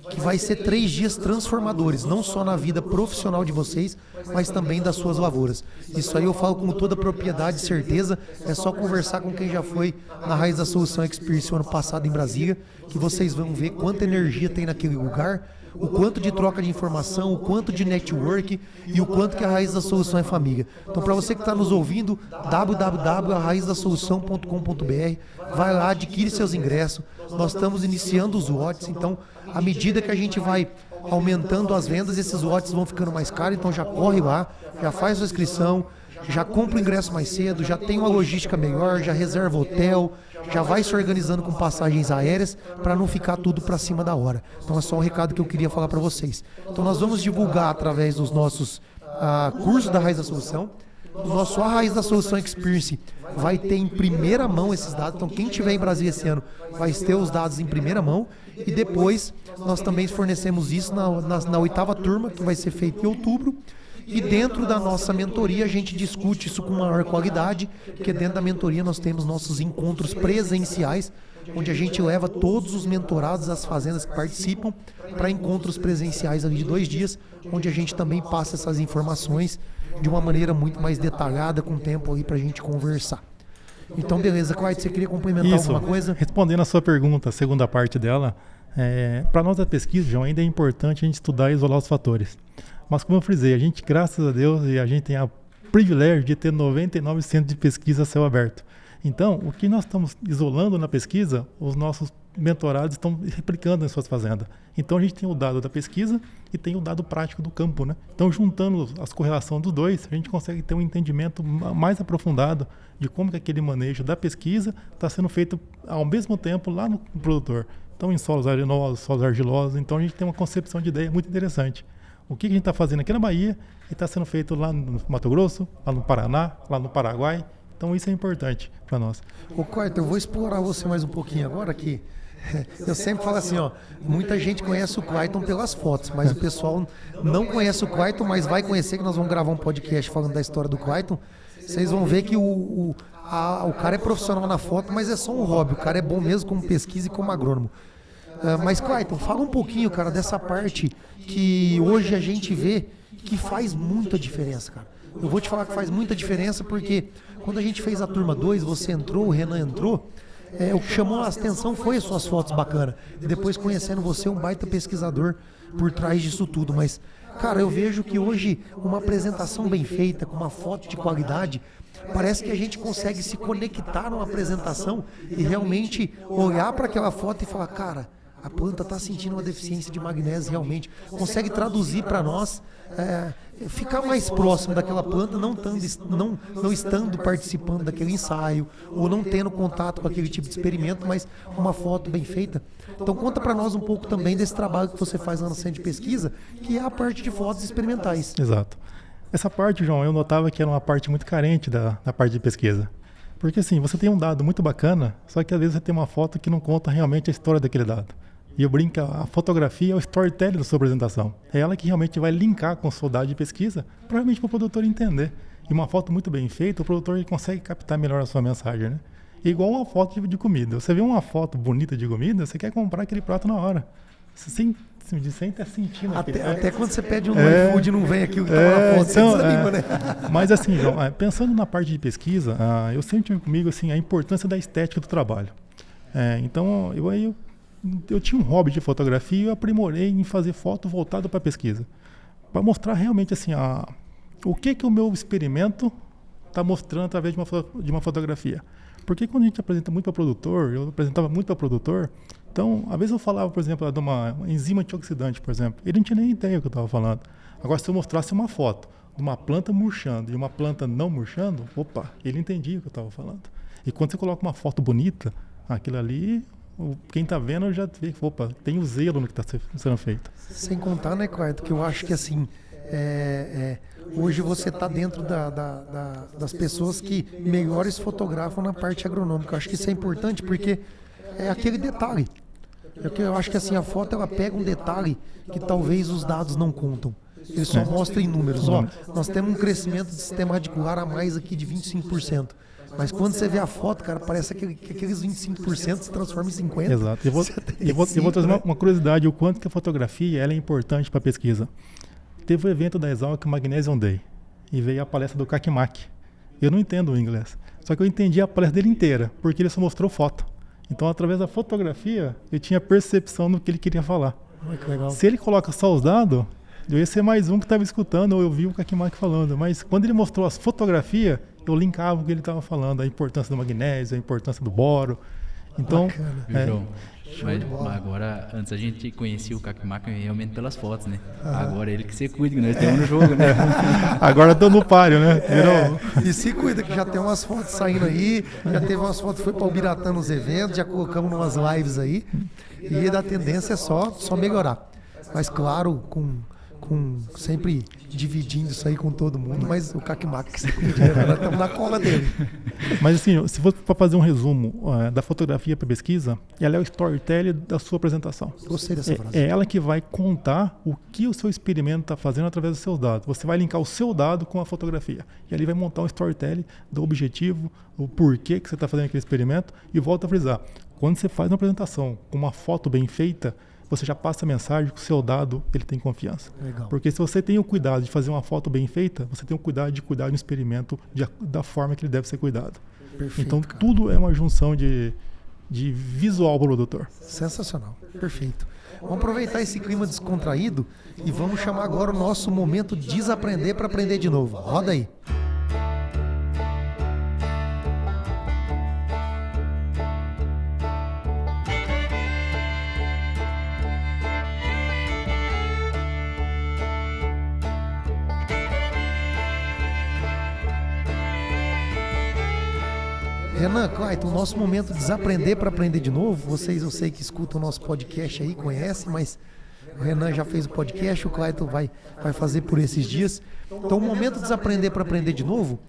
que vai ser 3 dias transformadores, não só na vida profissional de vocês, mas também das suas lavouras. Isso aí eu falo com toda propriedade e certeza, é só conversar com quem já foi na Raiz da Solução Experience o ano passado em Brasília, que vocês vão ver quanta energia tem naquele lugar, o quanto de troca de informação, o quanto de network e o quanto que a Raiz da Solução é família. Então, para você que está nos ouvindo, www.araizdasolução.com.br, vai lá, adquire seus ingressos. Nós estamos iniciando os lotes, então, à medida que a gente vai aumentando as vendas, esses lotes vão ficando mais caros, então já corre lá, já faz sua inscrição, já compra o ingresso mais cedo, já tem uma logística melhor, já reserva hotel, já vai se organizando com passagens aéreas para não ficar tudo para cima da hora. Então é só um recado que eu queria falar para vocês. Então nós vamos divulgar através dos nossos cursos da Raiz da Solução. O nosso A Raiz da Solução Experience vai ter em primeira mão esses dados. Então quem estiver em Brasília esse ano vai ter os dados em primeira mão. E depois nós também fornecemos isso na 8ª turma, que vai ser feita em outubro. E dentro da nossa mentoria a gente discute isso com maior qualidade, porque dentro da mentoria nós temos nossos encontros presenciais, onde a gente leva todos os mentorados das fazendas que participam para encontros presenciais ali de 2 dias, onde a gente também passa essas informações de uma maneira muito mais detalhada, com tempo ali para a gente conversar. Então, beleza, Clyde, você queria complementar alguma coisa? Respondendo a sua pergunta, a segunda parte dela, para nós da pesquisa, João, ainda é importante a gente estudar e isolar os fatores. Mas como eu frisei, a gente, graças a Deus, e a gente tem o privilégio de ter 99 centros de pesquisa a céu aberto. Então, o que nós estamos isolando na pesquisa, os nossos mentorados estão replicando em suas fazendas. Então, a gente tem o dado da pesquisa e tem o dado prático do campo, né? Então, juntando as correlações dos dois, a gente consegue ter um entendimento mais aprofundado de como que aquele manejo da pesquisa está sendo feito ao mesmo tempo lá no produtor. Então, em solos arenosos, solos argilosos, então a gente tem uma concepção de ideia muito interessante. O que a gente está fazendo aqui na Bahia e está sendo feito lá no Mato Grosso, lá no Paraná, lá no Paraguai. Então isso é importante para nós. Ô Clyde, eu vou explorar você mais um pouquinho agora aqui. Eu sempre falo assim, muita gente conhece o Clayton pelas fotos, mas o pessoal não conhece o Clayton, mas vai conhecer, que nós vamos gravar um podcast falando da história do Clayton. Vocês vão ver que o cara é profissional na foto, mas é só um hobby. O cara é bom mesmo como pesquisa e como agrônomo. Mas, Clayton, fala um pouquinho, cara, dessa parte que hoje a gente vê que faz muita diferença, cara. Eu vou te falar que faz muita diferença porque quando a gente fez a turma 2, você entrou, o Renan entrou, o que chamou a atenção foi as suas fotos bacanas. E depois, conhecendo você, um baita pesquisador por trás disso tudo. Mas, cara, eu vejo que hoje uma apresentação bem feita, com uma foto de qualidade, parece que a gente consegue se conectar numa apresentação e realmente olhar para aquela foto e falar, cara, a planta está sentindo uma deficiência de magnésio realmente. Consegue traduzir para nós, ficar mais próximo daquela planta, não estando participando daquele ensaio, ou não tendo contato com aquele tipo de experimento, mas uma foto bem feita. Então conta para nós um pouco também desse trabalho que você faz lá no centro de pesquisa, que é a parte de fotos experimentais. Exato. Essa parte, João, eu notava que era uma parte muito carente da parte de pesquisa. Porque assim, você tem um dado muito bacana, só que às vezes você tem uma foto que não conta realmente a história daquele dado. E eu brinco, a fotografia é o storytelling da sua apresentação. É ela que realmente vai linkar com a sua dado de pesquisa, provavelmente para o produtor entender. E uma foto muito bem feita, o produtor consegue captar melhor a sua mensagem, né? Igual uma foto de comida. Você vê uma foto bonita de comida, você quer comprar aquele prato na hora. Você sente sentindo até quando você pede um iFood não vem aquilo que estava na foto, então, você desanima, né? Mas assim, João, pensando na parte de pesquisa, eu sempre tive comigo assim, a importância da estética do trabalho. Então, eu tinha um hobby de fotografia e eu aprimorei em fazer foto voltada para pesquisa. Para mostrar realmente assim, o que o meu experimento está mostrando através de uma fotografia. Porque quando a gente apresenta muito para produtor, eu apresentava muito para produtor, então, às vezes eu falava, por exemplo, de uma enzima antioxidante, por exemplo. Ele não tinha nem ideia do que eu estava falando. Agora, se eu mostrasse uma foto de uma planta murchando e uma planta não murchando, opa, ele entendia o que eu estava falando. E quando você coloca uma foto bonita, aquilo ali quem está vendo já vê, opa, tem o zelo no que está sendo feito. Sem contar, né, Clayton, que eu acho que assim, hoje você está dentro das pessoas que melhores fotografam na parte agronômica. Eu acho que isso é importante porque é aquele detalhe. Eu acho que assim, a foto ela pega um detalhe que talvez os dados não contam. Ele só mostra em números. Ó, nós temos um crescimento de sistema radicular a mais aqui de 25%. Mas quando você vê a foto, cara, parece que aqueles 25% se transformam em 50%. Exato. Eu vou trazer uma curiosidade, o quanto que a fotografia ela é importante para a pesquisa. Teve o evento da Exalc Magnesium Day e veio a palestra do Kakimak. Eu não entendo o inglês, só que eu entendi a palestra dele inteira, porque ele só mostrou foto. Então, através da fotografia, eu tinha percepção do que ele queria falar. Que legal. Se ele coloca só os dados, eu ia ser mais um que estava escutando, ou eu vi o Kakimak falando. Mas quando ele mostrou as fotografias, eu linkava o que ele estava falando, a importância do magnésio, a importância do boro. Então, mas agora, antes a gente conhecia o Kakimak realmente pelas fotos, né? Agora ele que se cuida, que nós estamos no jogo, né? Agora estou no páreo, né? E se cuida, que já tem umas fotos saindo aí, já teve umas fotos que foi para o Ubiratã nos eventos, já colocamos umas lives aí, e da tendência é só melhorar. Mas claro, com sempre dividindo isso aí com todo mundo, mas o Kakimak que se cuida, agora estamos na cola dele. Mas assim, se for para fazer um resumo da fotografia para pesquisa, ela é o storytelling da sua apresentação. Gostei dessa frase. É ela que vai contar o que o seu experimento está fazendo através dos seus dados. Você vai linkar o seu dado com a fotografia. E ali vai montar um storytelling do objetivo, o porquê que você está fazendo aquele experimento. E volta a frisar, quando você faz uma apresentação com uma foto bem feita, você já passa a mensagem que o seu dado ele tem confiança. Legal. Porque se você tem o cuidado de fazer uma foto bem feita, você tem o cuidado de cuidar do experimento da forma que ele deve ser cuidado. Perfeito, então, cara, tudo é uma junção de visual para o produtor. Sensacional. Perfeito. Vamos aproveitar esse clima descontraído e vamos chamar agora o nosso momento desaprender para aprender de novo. Roda aí. Renan, Clayton, o nosso momento de desaprender para aprender de novo. Vocês, eu sei que escutam o nosso podcast aí, conhecem, mas o Renan já fez o podcast, o Clayton vai fazer por esses dias. Então, o momento de desaprender para aprender de novo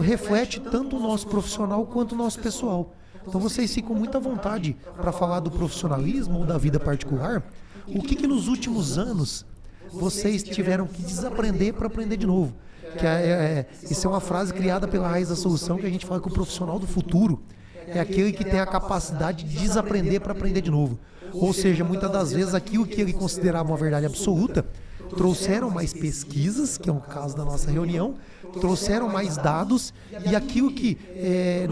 reflete tanto o nosso profissional quanto o nosso pessoal. Então, vocês ficam muito à vontade para falar do profissionalismo ou da vida particular. O que nos últimos anos vocês tiveram que desaprender para aprender de novo? Isso é uma frase criada pela Raiz da Solução, que a gente fala que o profissional do futuro é aquele que tem a capacidade de desaprender para aprender de novo. Ou seja, muitas das vezes aquilo que ele considerava uma verdade absoluta, trouxeram mais pesquisas, que é o caso da nossa reunião, trouxeram mais dados, e aquilo que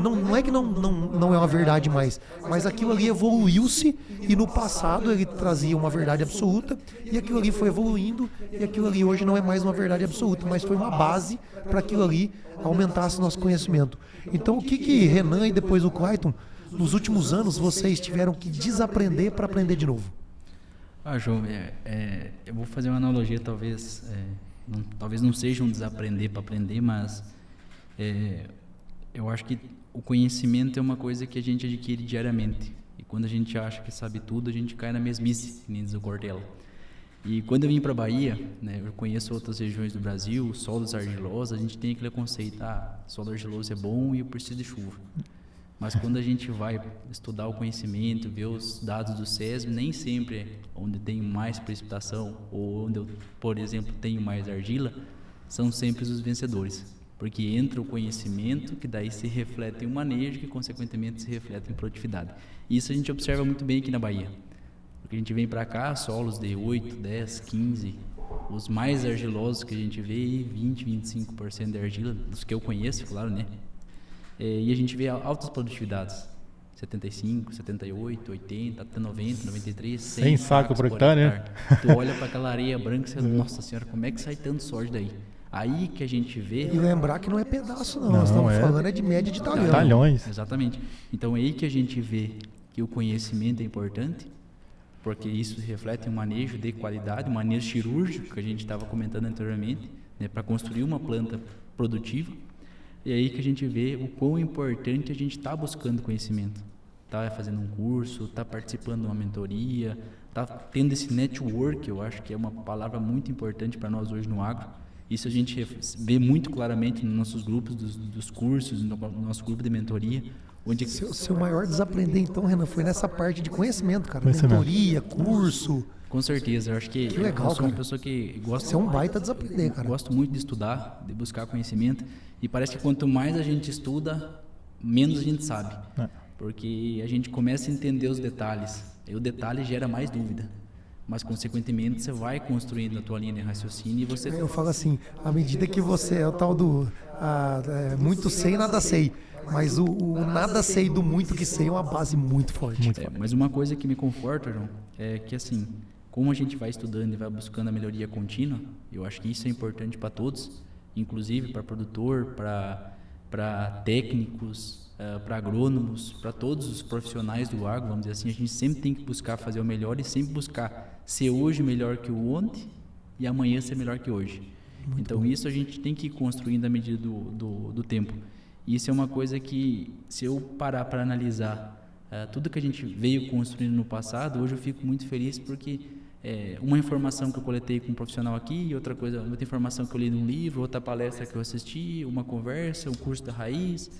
não é que não é uma verdade mais, mas aquilo ali evoluiu-se, e no passado ele trazia uma verdade absoluta, e aquilo ali foi evoluindo, e aquilo ali hoje não é mais uma verdade absoluta, mas foi uma base para aquilo ali aumentasse nosso conhecimento. Então, o que Renan e depois o Clayton, nos últimos anos, vocês tiveram que desaprender para aprender de novo? João, eu vou fazer uma analogia, talvez não seja um desaprender para aprender, mas eu acho que o conhecimento é uma coisa que a gente adquire diariamente. E quando a gente acha que sabe tudo, a gente cai na mesmice, que nem diz o Cortella. E quando eu vim para a Bahia, né, eu conheço outras regiões do Brasil, solos argilosos, a gente tem aquele conceito, solo argiloso é bom e eu preciso de chuva. Mas quando a gente vai estudar o conhecimento, ver os dados do SESB, nem sempre onde tem mais precipitação ou onde eu, por exemplo, tenho mais argila, são sempre os vencedores. Porque entra o conhecimento, que daí se reflete em um manejo, que consequentemente se reflete em produtividade. Isso a gente observa muito bem aqui na Bahia. Porque a gente vem para cá, solos de 8, 10, 15, os mais argilosos que a gente vê, 20, 25% de argila, dos que eu conheço, claro, né? E a gente vê altas produtividades, 75, 78, 80, até 90, 93, 100 sem saco por hectare, né? Tu olha para aquela areia branca e você, nossa senhora, como é que sai tanto soja daí? Aí que a gente vê... E lembrar que não é pedaço não, nós estamos falando de média de talhão. Talhões. Exatamente. Então é aí que a gente vê que o conhecimento é importante, porque isso reflete um manejo de qualidade, um manejo cirúrgico, que a gente estava comentando anteriormente, né, para construir uma planta produtiva. E aí que a gente vê o quão importante a gente está buscando conhecimento. está fazendo um curso, está participando de uma mentoria, está tendo esse network, eu acho que é uma palavra muito importante para nós hoje no agro. Isso a gente vê muito claramente nos nossos grupos dos cursos, no nosso grupo de mentoria. Onde... Seu maior desaprender, então, Renan, foi nessa parte de conhecimento, cara. Conhecimento. Mentoria, curso. Com certeza, eu acho que legal, eu sou uma cara. pessoa que gosta... Você é um baita desaprender, cara. Gosto muito de estudar, de buscar conhecimento. E parece que quanto mais a gente estuda, menos a gente sabe. Porque a gente começa a entender os detalhes. E o detalhe gera mais dúvida. Mas, consequentemente, você vai construindo a tua linha de raciocínio e você... Eu falo assim, à medida que você é o tal do muito sei, nada sei. Mas o nada sei do muito que sei é uma base muito forte. Mas uma coisa que me conforta, João, é que assim, como a gente vai estudando e vai buscando a melhoria contínua, eu acho que isso é importante para todos, inclusive para produtor, para técnicos, para agrônomos, para todos os profissionais do agro, vamos dizer assim, a gente sempre tem que buscar fazer o melhor e sempre buscar ser hoje melhor que o ontem e amanhã ser melhor que hoje. Então isso a gente tem que ir construindo à medida do tempo. Isso é uma coisa que, se eu parar para analisar tudo que a gente veio construindo no passado, hoje eu fico muito feliz porque uma informação que eu coletei com um profissional aqui, outra informação que eu li num livro, outra palestra que eu assisti, uma conversa, um curso da Raiz,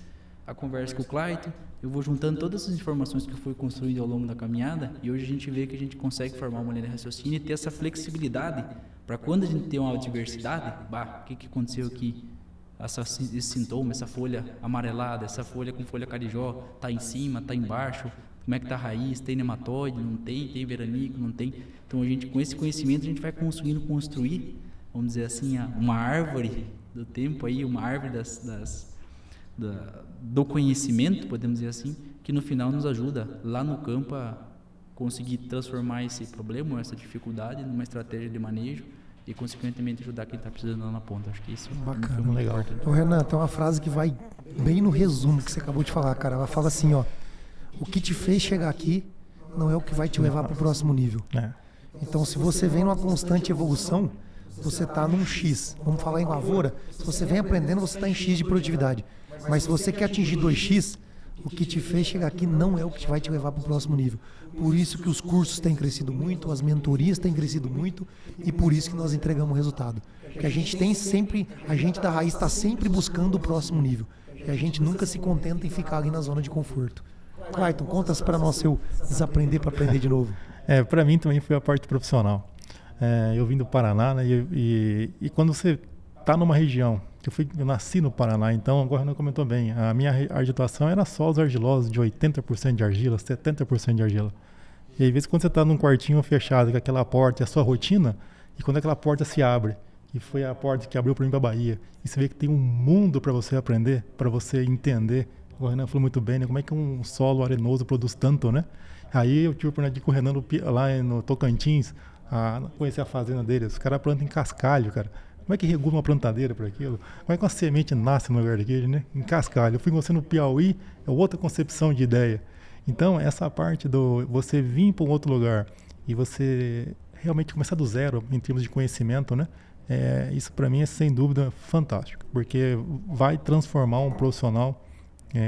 a conversa com o Clayton, eu vou juntando todas essas informações que eu fui construindo ao longo da caminhada e hoje a gente vê que a gente consegue formar uma linha de raciocínio e ter essa flexibilidade para quando a gente tem uma adversidade, o que aconteceu aqui? Esse sintoma, essa folha amarelada, essa folha com folha carijó, está em cima, está embaixo, como é que está a raiz, tem nematóide, não tem, tem veranico, não tem. Então, a gente, com esse conhecimento, a gente vai conseguindo construir, vamos dizer assim, uma árvore do tempo, aí, uma árvore do conhecimento, podemos dizer assim, que no final nos ajuda lá no campo a conseguir transformar esse problema, essa dificuldade, numa estratégia de manejo, e, consequentemente, ajudar quem está precisando lá na ponta. Acho que isso bacana, muito legal. importante. Ô, Renan, tem uma frase que vai bem no resumo que você acabou de falar, cara. Ela fala assim, ó: o que te fez chegar aqui não é o que vai te levar para o próximo nível. Então, se você vem numa constante evolução, você está num X. Vamos falar em lavoura, se você vem aprendendo, você está em X de produtividade. Mas se você quer atingir 2X, o que te fez chegar aqui não é o que vai te levar para o próximo nível. Por isso que os cursos têm crescido muito, as mentorias têm crescido muito e por isso que nós entregamos resultado. Porque a gente tem sempre, a gente da Raiz está sempre buscando o próximo nível. E a gente nunca se contenta em ficar ali na zona de conforto. Clayton, conta para nós seu desaprender para aprender de novo. Para mim também foi a parte profissional. Eu vim do Paraná, né, e quando você está numa região, eu nasci no Paraná, então agora não comentou bem, a minha argilitação era solos argilosos de 80% de argila, 70% de argila. E às vezes quando você está num quartinho fechado com aquela porta, é a sua rotina, e quando aquela porta se abre, e foi a porta que abriu para mim para a Bahia, e você vê que tem um mundo para você aprender, para você entender. O Renan falou muito bem, né? Como é que um solo arenoso produz tanto, né? Aí eu tive a oportunidade de ir com o Renan lá no Tocantins, conhecer a fazenda deles. Os caras plantam em cascalho, cara. Como é que regula uma plantadeira para aquilo? Como é que uma semente nasce no lugar daquele, né? Em cascalho. Eu fui com você no Piauí, é outra concepção de ideia. Então, essa parte do você vir para um outro lugar e você realmente começar do zero em termos de conhecimento, né? Isso para mim é sem dúvida fantástico, porque vai transformar um profissional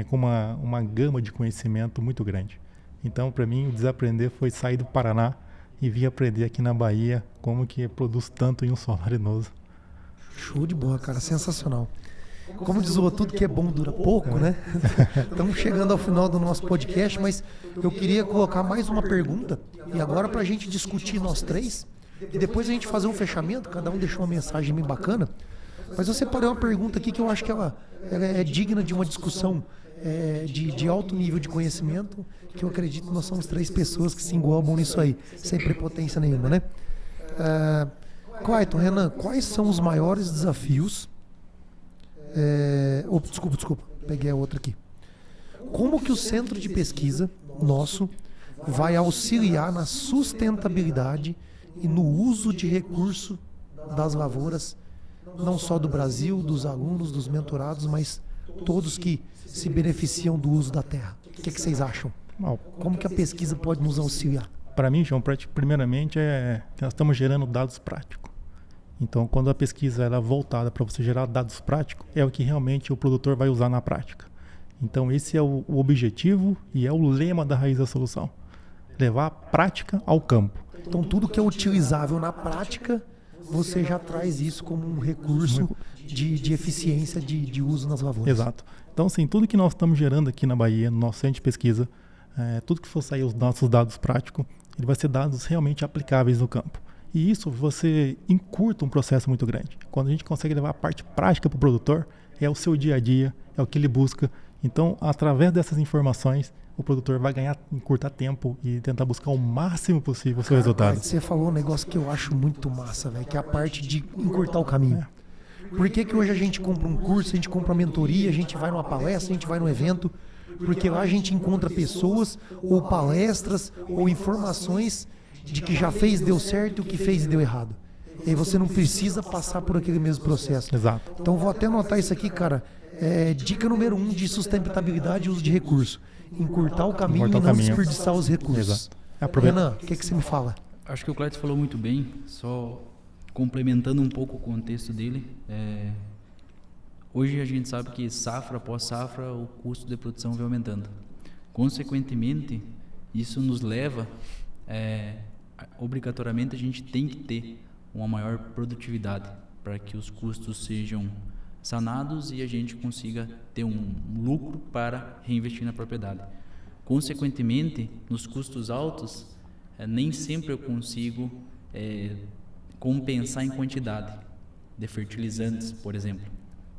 com uma gama de conhecimento muito grande. Então, para mim, o desaprender foi sair do Paraná e vir aprender aqui na Bahia como que produz tanto em um solo arenoso. Show de bola, cara, sensacional. Como diz o outro, tudo que é bom dura pouco, né? Estamos chegando ao final do nosso podcast, mas eu queria colocar mais uma pergunta, e agora para a gente discutir nós três, e depois a gente fazer um fechamento, cada um deixou uma mensagem bem bacana, mas eu separei uma pergunta aqui que eu acho que ela é digna de uma discussão de alto nível de conhecimento, que eu acredito que nós somos três pessoas que se englobam nisso aí, sem prepotência nenhuma, né? Clayton, Renan, quais são os maiores desafios? Desculpa, peguei a outra aqui. Como que o centro de pesquisa nosso vai auxiliar na sustentabilidade e no uso de recurso das lavouras, não só do Brasil, dos alunos, dos mentorados, mas todos que se beneficiam do uso da terra? O que vocês acham? Como que a pesquisa pode nos auxiliar? Para mim, João, primeiramente nós estamos gerando dados práticos. Então, quando a pesquisa é voltada para você gerar dados práticos, é o que realmente o produtor vai usar na prática. Então esse é o objetivo e é o lema da Raiz da Solução. Levar a prática ao campo. Então tudo que é utilizável na prática, você já traz isso como um recurso de eficiência de uso nas lavouras. Exato. Então, assim, tudo que nós estamos gerando aqui na Bahia, no nosso centro de pesquisa, tudo que for sair os nossos dados práticos, ele vai ser dados realmente aplicáveis no campo. E isso você encurta um processo muito grande. Quando a gente consegue levar a parte prática para o produtor, é o seu dia a dia, é o que ele busca. Então, através dessas informações, o produtor vai encurtar tempo e tentar buscar o máximo possível o seu resultado. Você falou um negócio que eu acho muito massa, velho, que é a parte de encurtar o caminho. Por que hoje a gente compra um curso, a gente compra uma mentoria, a gente vai numa palestra, a gente vai num evento? Porque lá a gente encontra pessoas, ou palestras, ou informações de que já fez, deu certo, e o que fez e deu errado. E aí você não precisa passar por aquele mesmo processo. Exato. Então vou até anotar isso aqui, cara. Dica número 1 de sustentabilidade e uso de recurso. Encurtar o caminho e não desperdiçar os recursos. Renan, o que você me fala? Acho que o Cleiton falou muito bem, só complementando um pouco o contexto dele. Hoje a gente sabe que safra após safra o custo de produção vem aumentando. Consequentemente, isso nos leva, obrigatoriamente a gente tem que ter uma maior produtividade para que os custos sejam sanados e a gente consiga ter um lucro para reinvestir na propriedade. Consequentemente, nos custos altos, nem sempre eu consigo compensar em quantidade de fertilizantes, por exemplo.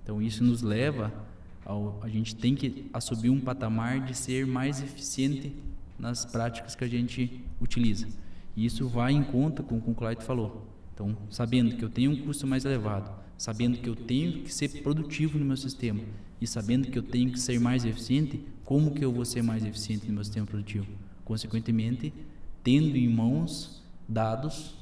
Então isso nos leva a gente tem que assumir um patamar de ser mais eficiente nas práticas que a gente utiliza. E isso vai em conta com o que o Cleiton falou. Então, sabendo que eu tenho um custo mais elevado, sabendo que eu tenho que ser produtivo no meu sistema e sabendo que eu tenho que ser mais eficiente, como que eu vou ser mais eficiente no meu sistema produtivo? Consequentemente, tendo em mãos dados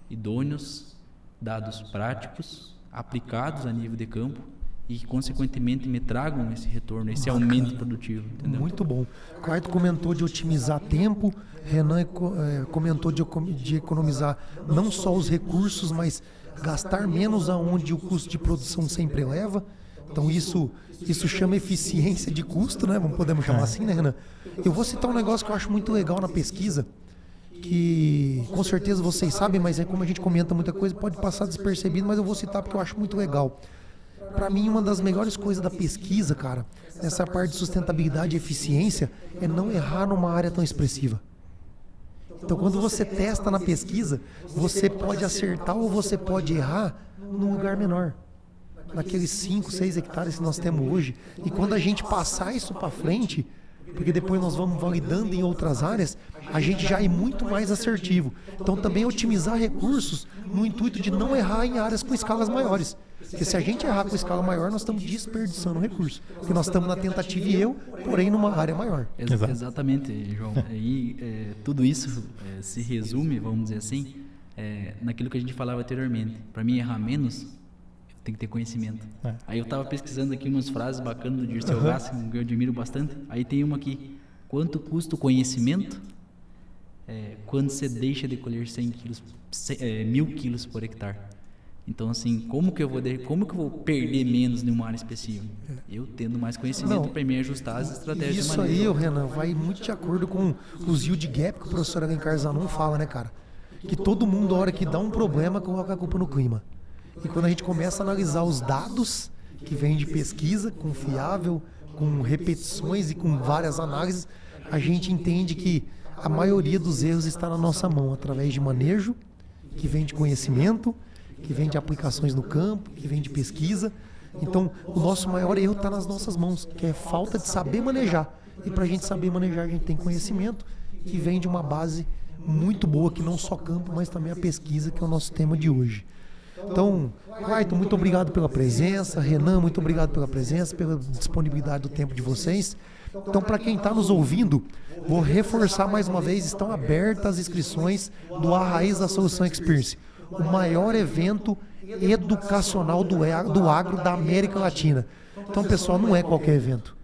idôneos, dados práticos, aplicados a nível de campo e que, consequentemente, me tragam esse retorno, esse aumento produtivo. Entendeu? Muito bom. O Cleiton comentou de otimizar tempo, Renan comentou de economizar não só os recursos, mas gastar menos aonde o custo de produção sempre eleva. Então isso chama eficiência de custo, né? Podemos chamar assim, né, Renan? Eu vou citar um negócio que eu acho muito legal na pesquisa, que com certeza vocês sabem, mas como a gente comenta muita coisa, pode passar despercebido, mas eu vou citar porque eu acho muito legal. Para mim, uma das melhores coisas da pesquisa, cara, nessa parte de sustentabilidade e eficiência, é não errar numa área tão expressiva. Então, quando você testa na pesquisa, você pode acertar ou você pode errar num lugar menor. Naqueles 5, 6 hectares que nós temos hoje. E quando a gente passar isso para frente, porque depois nós vamos validando em outras áreas, a gente já é muito mais assertivo. Então, também otimizar recursos no intuito de não errar em áreas com escalas maiores. Porque se a gente errar com escala maior, nós estamos desperdiçando recurso. Porque nós estamos na tentativa e erro, porém numa área maior. Exatamente, João. E tudo isso se resume, vamos dizer assim, naquilo que a gente falava anteriormente. Para mim, errar menos, tem que ter conhecimento. Aí eu estava pesquisando aqui umas frases bacanas do Dirceu Gassi, que eu admiro bastante. Aí tem uma aqui: quanto custa o conhecimento quando você deixa de colher 1.000 quilos por hectare? Então, assim, como que eu vou perder menos numa área específica? Eu tendo mais conhecimento para me ajustar as estratégias. Isso aí, Renan, vai muito de acordo com os yield gap que o professor Alencar Zanon fala, né, cara? Que todo mundo, a hora que dá um problema, coloca a culpa no clima. E quando a gente começa a analisar os dados que vêm de pesquisa, confiável, com repetições e com várias análises, a gente entende que a maioria dos erros está na nossa mão, através de manejo, que vem de conhecimento, que vem de aplicações no campo, que vem de pesquisa. Então, o nosso maior erro está nas nossas mãos, que é falta de saber manejar. E para a gente saber manejar, a gente tem conhecimento, que vem de uma base muito boa, que não só campo, mas também a pesquisa, que é o nosso tema de hoje. Então, Cleiton, muito obrigado pela presença. Renan, muito obrigado pela presença, pela disponibilidade do tempo de vocês. Então, para quem está nos ouvindo, vou reforçar mais uma vez, estão abertas as inscrições do A Raiz da Solução Experience, o maior evento educacional do agro da América Latina. Então, pessoal, não é qualquer evento.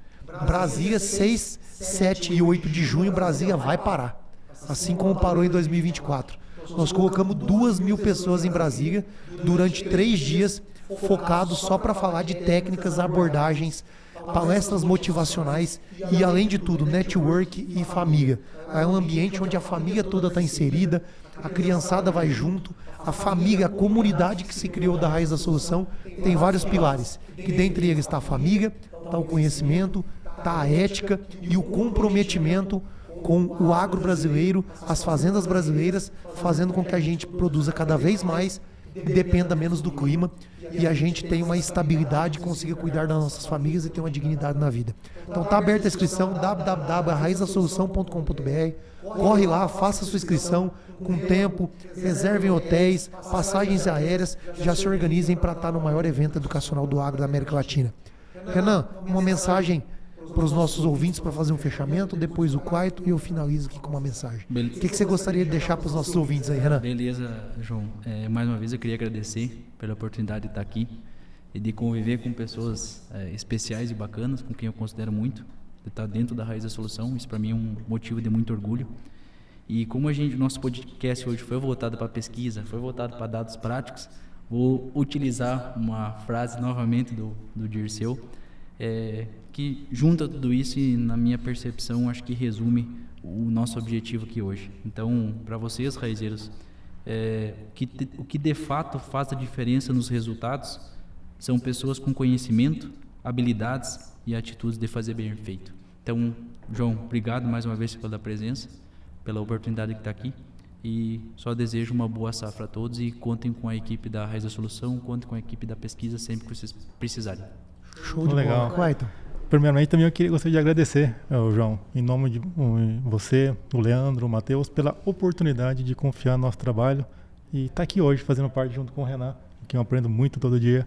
Brasília, 6, 7 e 8 de junho, Brasília vai parar, assim como parou em 2024. Nós colocamos 2.000 pessoas em Brasília durante 3 dias, focados só para falar de técnicas, abordagens palestras motivacionais e, além de tudo, network e família. É um ambiente onde a família toda está inserida, a criançada vai junto, a família, a comunidade que se criou da Raiz da Solução tem vários pilares, que dentre eles está a família, está o conhecimento, está a ética e o comprometimento com o agro brasileiro, as fazendas brasileiras, fazendo com que a gente produza cada vez mais e dependa menos do clima e a gente tenha uma estabilidade, consiga cuidar das nossas famílias e ter uma dignidade na vida. Então tá aberta a inscrição, www.raizdasolução.com.br. Corre lá, faça a sua inscrição com tempo, reservem hotéis, passagens aéreas, já se organizem para estar no maior evento educacional do agro da América Latina. Renan, uma mensagem para os nossos ouvintes para fazer um fechamento, depois o Clayton e eu finalizo aqui com uma mensagem. O que você gostaria de deixar para os nossos ouvintes aí, Renan? Beleza, João. Mais uma vez eu queria agradecer pela oportunidade de estar aqui e de conviver com pessoas especiais e bacanas, com quem eu considero muito, de estar dentro da Raiz da Solução. Isso para mim é um motivo de muito orgulho. E como nosso podcast hoje foi voltado para pesquisa, foi voltado para dados práticos, vou utilizar uma frase novamente do Dirceu, que junta tudo isso e, na minha percepção, acho que resume o nosso objetivo aqui hoje. Então, para vocês, raizeiros, o que de fato faz a diferença nos resultados são pessoas com conhecimento, habilidades e atitudes de fazer bem feito. Então, João, obrigado mais uma vez pela presença, pela oportunidade que está aqui, e só desejo uma boa safra a todos e contem com a equipe da Raiz da Solução, contem com a equipe da pesquisa sempre que vocês precisarem. Show de bola, Clayton. Primeiramente, também eu gostaria de agradecer, João, em nome de você, o Leandro, o Matheus, pela oportunidade de confiar no nosso trabalho e estar aqui hoje fazendo parte junto com o Renan, que eu aprendo muito todo dia,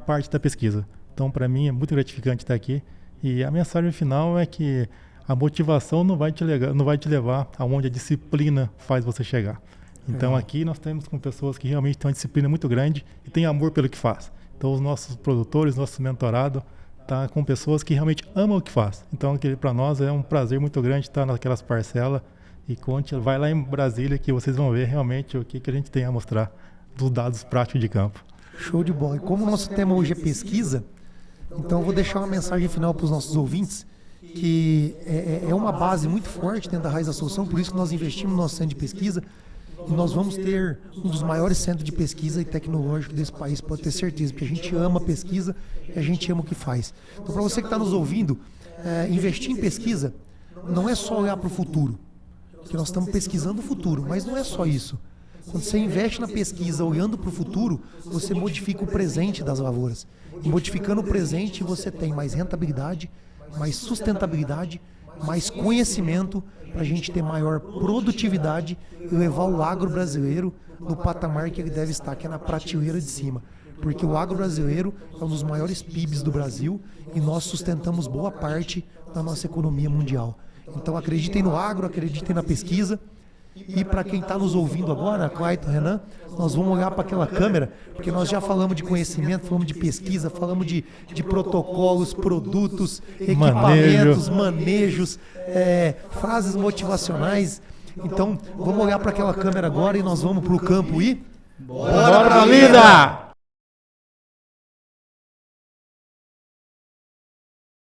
parte da pesquisa. Então, para mim, é muito gratificante estar aqui e a mensagem final é que a motivação não vai te levar aonde a disciplina faz você chegar. Então, aqui nós temos com pessoas que realmente têm uma disciplina muito grande e têm amor pelo que faz. Então, os nossos produtores, nosso mentorado, tá com pessoas que realmente amam o que faz. Então, para nós é um prazer muito grande estar naquelas parcelas e vai lá em Brasília que vocês vão ver realmente o que a gente tem a mostrar dos dados práticos de campo. Show de bola. E como o nosso tema hoje é pesquisa, então eu vou deixar uma mensagem final para os nossos ouvintes, que é uma base muito forte dentro da Raiz da Solução, por isso que nós investimos no nosso centro de pesquisa. E nós vamos ter um dos maiores centros de pesquisa e tecnológico desse país, pode ter certeza, porque a gente ama pesquisa e a gente ama o que faz. Então, para você que está nos ouvindo, investir em pesquisa não é só olhar para o futuro, porque nós estamos pesquisando o futuro, mas não é só isso. Quando você investe na pesquisa olhando para o futuro, você modifica o presente das lavouras. E modificando o presente, você tem mais rentabilidade, mais sustentabilidade, mais conhecimento, para a gente ter maior produtividade e levar o agro brasileiro no patamar que ele deve estar, que é na prateleira de cima. Porque o agro brasileiro é um dos maiores PIBs do Brasil e nós sustentamos boa parte da nossa economia mundial. Então acreditem no agro, acreditem na pesquisa. E para quem está nos ouvindo agora, Clayton, Renan, nós vamos olhar para aquela câmera, porque nós já falamos de conhecimento, falamos de pesquisa, falamos de protocolos, produtos, equipamentos, manejos, frases motivacionais. Então, vamos olhar para aquela câmera agora e nós vamos para o campo e... Bora pra vida!